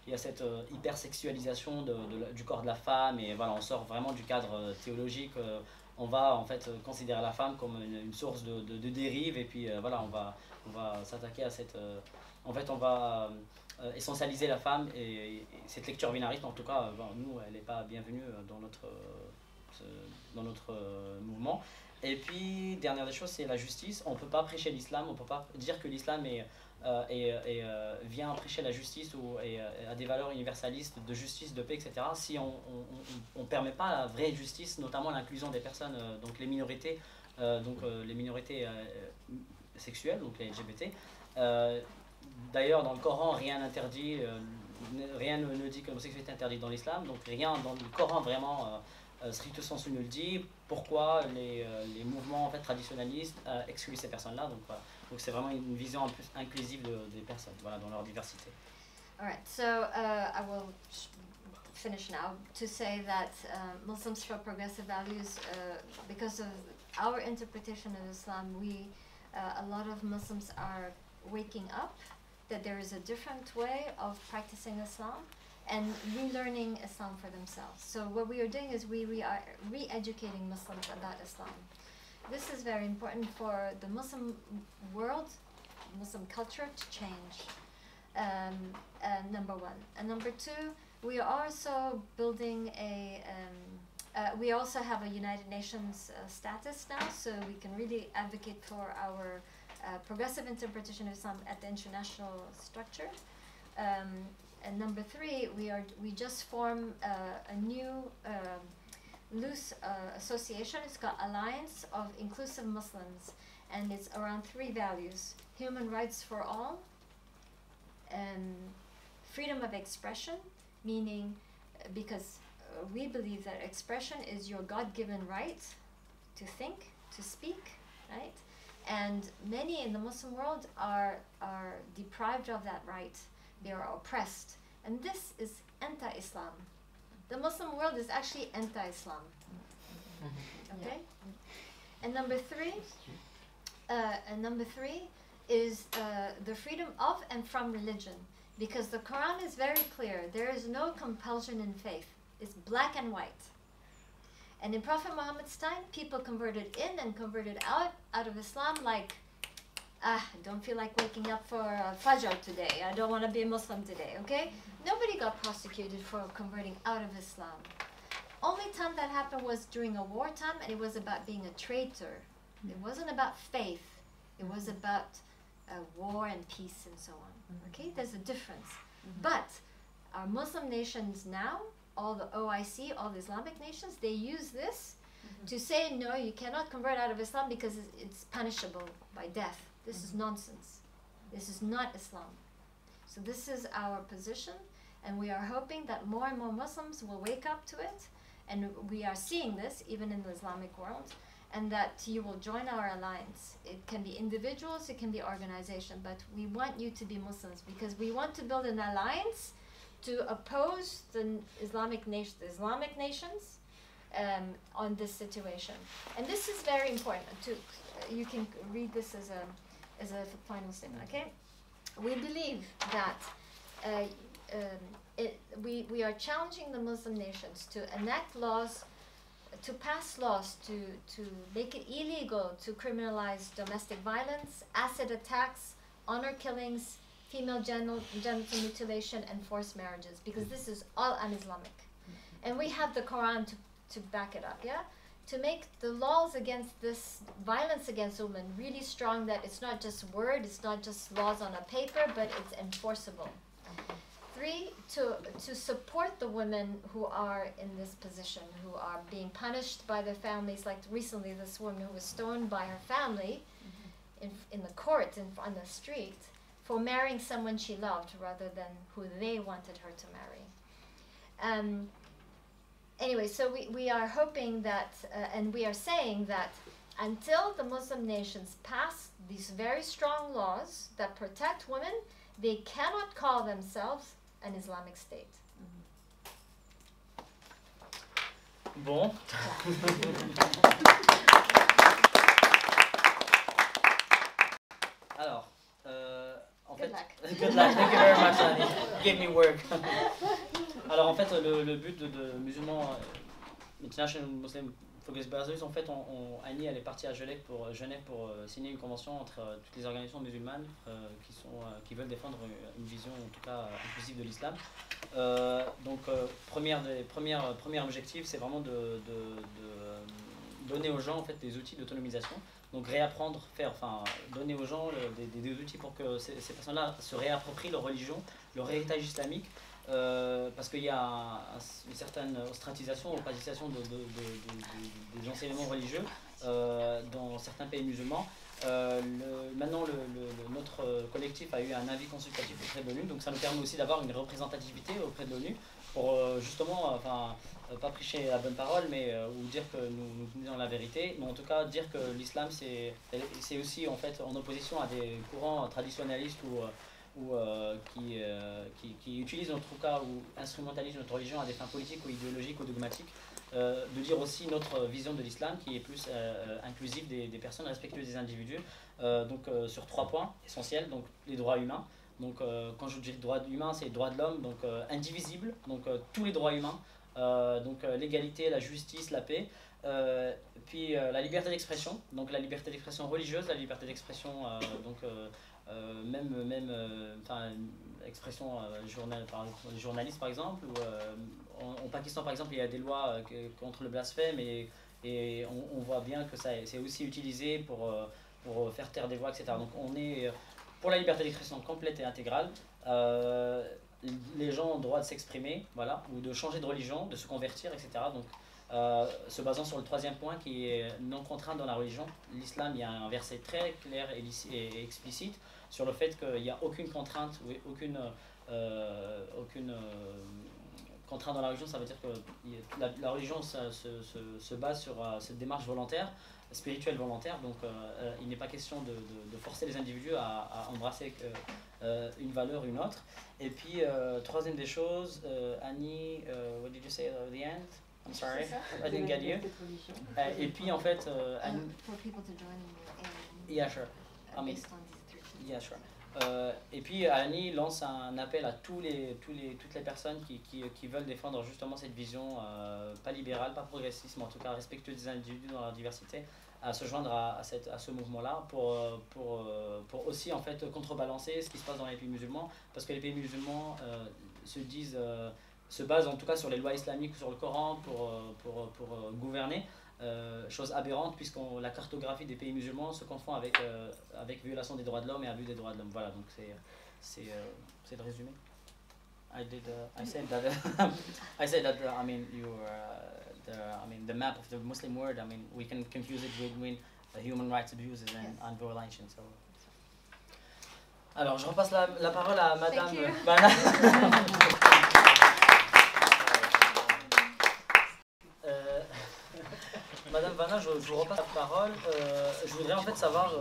y a cette hypersexualisation du corps de la femme, et voilà, on sort vraiment du cadre théologique. On va en fait considérer la femme comme une source de dérive, et puis voilà, on va s'attaquer à cette en fait on va essentialiser la femme, et cette lecture binariste, en tout cas, nous, elle n'est pas bienvenue dans notre mouvement. Et puis, dernière des choses, c'est la justice. On ne peut pas prêcher l'islam, on ne peut pas dire que l'islam vient prêcher la justice ou a des valeurs universalistes de justice, de paix, etc. si on ne permet pas la vraie justice, notamment l'inclusion des personnes, donc les minorités, sexuelles, donc les LGBT. D'ailleurs, dans le Coran, rien n'interdit, rien ne dit que l'homosexualité est interdite dans l'islam, donc rien dans le Coran vraiment stricto sensu ne le dit. pourquoi les mouvements en fait, traditionnalistes excluent ces personnes-là. Donc voilà. Donc c'est vraiment une vision un peu inclusive des personnes, voilà, dans leur diversité. All right, so I will finish now to say that Muslims show progressive values because of our interpretation of Islam. A lot of Muslims are waking up that there is a different way of practicing Islam and relearning Islam for themselves. So what we are doing is we are re-educating Muslims about Islam. This is very important for the Muslim world, Muslim culture to change. Number one. And number two, we are also building we also have a United Nations status now, so we can really advocate for our progressive interpretation of Islam at the international structure. And number three, we just formed a new loose association. It's called Alliance of Inclusive Muslims, and it's around three values: human rights for all, freedom of expression, meaning because we believe that expression is your God-given right to think, to speak, right? And many in the Muslim world are deprived of that right. They are oppressed. And this is anti-Islam. The Muslim world is actually anti-Islam. Okay? And number three is the freedom of and from religion. Because the Quran is very clear. There is no compulsion in faith. It's black and white. And in Prophet Muhammad's time, people converted in and converted out of Islam like, I don't feel like waking up for Fajr today. I don't want to be a Muslim today, okay? Nobody got prosecuted for converting out of Islam. Only time that happened was during a wartime, and it was about being a traitor. It wasn't about faith. It was about war and peace and so on, okay? There's a difference. But our Muslim nations now, all the OIC, all the Islamic nations, they use this to say, no, you cannot convert out of Islam because it's punishable by death. This is nonsense. This is not Islam. So this is our position, and we are hoping that more and more Muslims will wake up to it, and we are seeing this even in the Islamic world, and that you will join our alliance. It can be individuals, it can be organization, but we want you to be Muslims because we want to build an alliance to oppose the Islamic nations on this situation. And this is very important. You can read this as a final statement, okay? We believe that we are challenging the Muslim nations to enact laws, to pass laws to make it illegal to criminalize domestic violence, acid attacks, honor killings, female genital mutilation, and forced marriages, because this is all un-Islamic. And we have the Quran to back it up, yeah? To make the laws against this violence against women really strong, that it's not just word, it's not just laws on a paper, but it's enforceable. 3, to support the women who are in this position, who are being punished by their families, like recently this woman who was stoned by her family in the court, on the street, for marrying someone she loved rather than who they wanted her to marry. Anyway, so we are hoping that, and we are saying that until the Muslim nations pass these very strong laws that protect women, they cannot call themselves an Islamic State. Bon. Alors, en fait, good luck. Thank you very much, Annie. Give me work. Alors en fait, le but de musulmans, International Muslim Focus Brothers, en fait, Annie, elle est partie à Genève pour signer une convention entre toutes les organisations musulmanes qui veulent défendre une vision, en tout cas, inclusive de l'islam. Donc, premier objectif, c'est vraiment de donner aux gens, en fait, des outils d'autonomisation. Donc réapprendre, donner aux gens des outils pour que ces personnes-là se réapproprient leur religion, leur héritage islamique, parce qu'il y a une certaine ostracisation, opacité des enseignements religieux dans certains pays musulmans. Maintenant, notre collectif a eu un avis consultatif auprès de l'ONU, donc ça nous permet aussi d'avoir une représentativité auprès de l'ONU pour justement, pas prêcher la bonne parole, mais ou dire que nous disons la vérité, mais en tout cas dire que l'islam c'est aussi en fait en opposition à des courants traditionnalistes ou qui utilisent notre cas ou instrumentalisent notre religion à des fins politiques ou idéologiques ou dogmatiques. De dire aussi notre vision de l'islam qui est plus inclusive des personnes, respectueuses des individus, sur 3 points essentiels, donc les droits humains. Donc quand je dis droits humains, c'est les droits de l'homme, donc indivisibles, donc tous les droits humains, l'égalité, la justice, la paix, puis la liberté d'expression, donc la liberté d'expression religieuse, la liberté d'expression expression journaliste par exemple, ou en Pakistan par exemple il y a des lois contre le blasphème et on voit bien que c'est aussi utilisé pour faire taire des voix, etc. Donc on est pour la liberté d'expression complète et intégrale. Les gens ont le droit de s'exprimer, voilà, ou de changer de religion, de se convertir, etc. Donc se basant sur le 3e point qui est non contraint dans la religion, l'islam, il y a un verset très clair et explicite sur le fait qu'il n'y a aucune contrainte, aucune contrainte dans la religion. Ça veut dire que la religion se base sur cette démarche volontaire, spirituelle volontaire, donc il n'est pas question de forcer les individus à embrasser une valeur ou une autre. Et puis, 3e des choses, Annie, what did you say at the end? I'm sorry, I didn't get you. Et puis en fait, for people to join in, yeah, sure. I mean, based on these 3 yeah, sure. Et puis Annie lance un appel à toutes les personnes qui veulent défendre justement cette vision pas libérale, pas progressiste, mais en tout cas respectueuse des individus dans leur diversité, à se joindre à ce mouvement-là pour aussi en fait contrebalancer ce qui se passe dans les pays musulmans, parce que les pays musulmans se basent en tout cas sur les lois islamiques ou sur le Coran pour gouverner. Chose aberrante puisque la cartographie des pays musulmans se confond avec violation des droits de l'homme et abus des droits de l'homme. Voilà, donc c'est le résumé. I said that I mean the map of the Muslim world, I mean we can confuse it with human rights abuses and violations. So. Alors je repasse la parole à Madame Vanna. Madame Vanna, je vous repasse la parole. Je voudrais en fait savoir,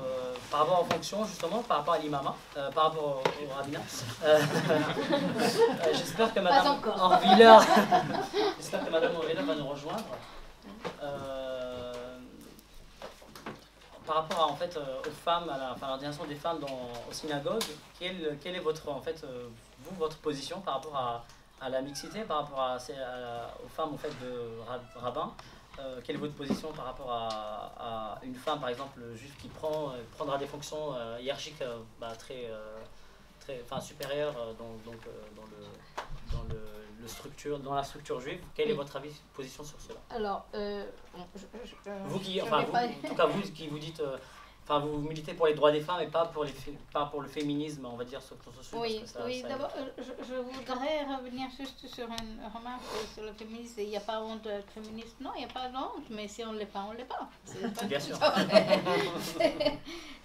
par rapport aux fonctions, justement, par rapport à l'imama, par rapport au rabbinat. J'espère que Madame Orviller va nous rejoindre. Par rapport à, en fait, aux femmes, à l'ordination des femmes aux synagogues, quelle est votre, en fait, votre position par rapport à la mixité, par rapport aux femmes en fait, de rabbins? Quelle est votre position par rapport à une femme, par exemple, juive qui prendra des fonctions hiérarchiques très supérieures dans la structure juive? Quelle est votre position sur cela? Alors, vous qui vous dites, vous militez pour les droits des femmes et pas pour le féminisme, on va dire, sur ce sujet. Oui, d'abord, je voudrais revenir juste sur une remarque sur le féminisme. Il n'y a pas honte d'être féministe. Non, il n'y a pas de honte, mais si on ne l'est pas, on ne l'est pas. Bien sûr.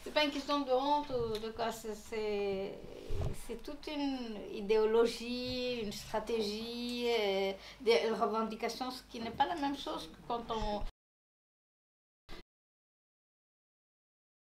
C'est pas une question de honte ou de quoi. C'est toute une idéologie, une stratégie, des revendications, ce qui n'est pas la même chose que quand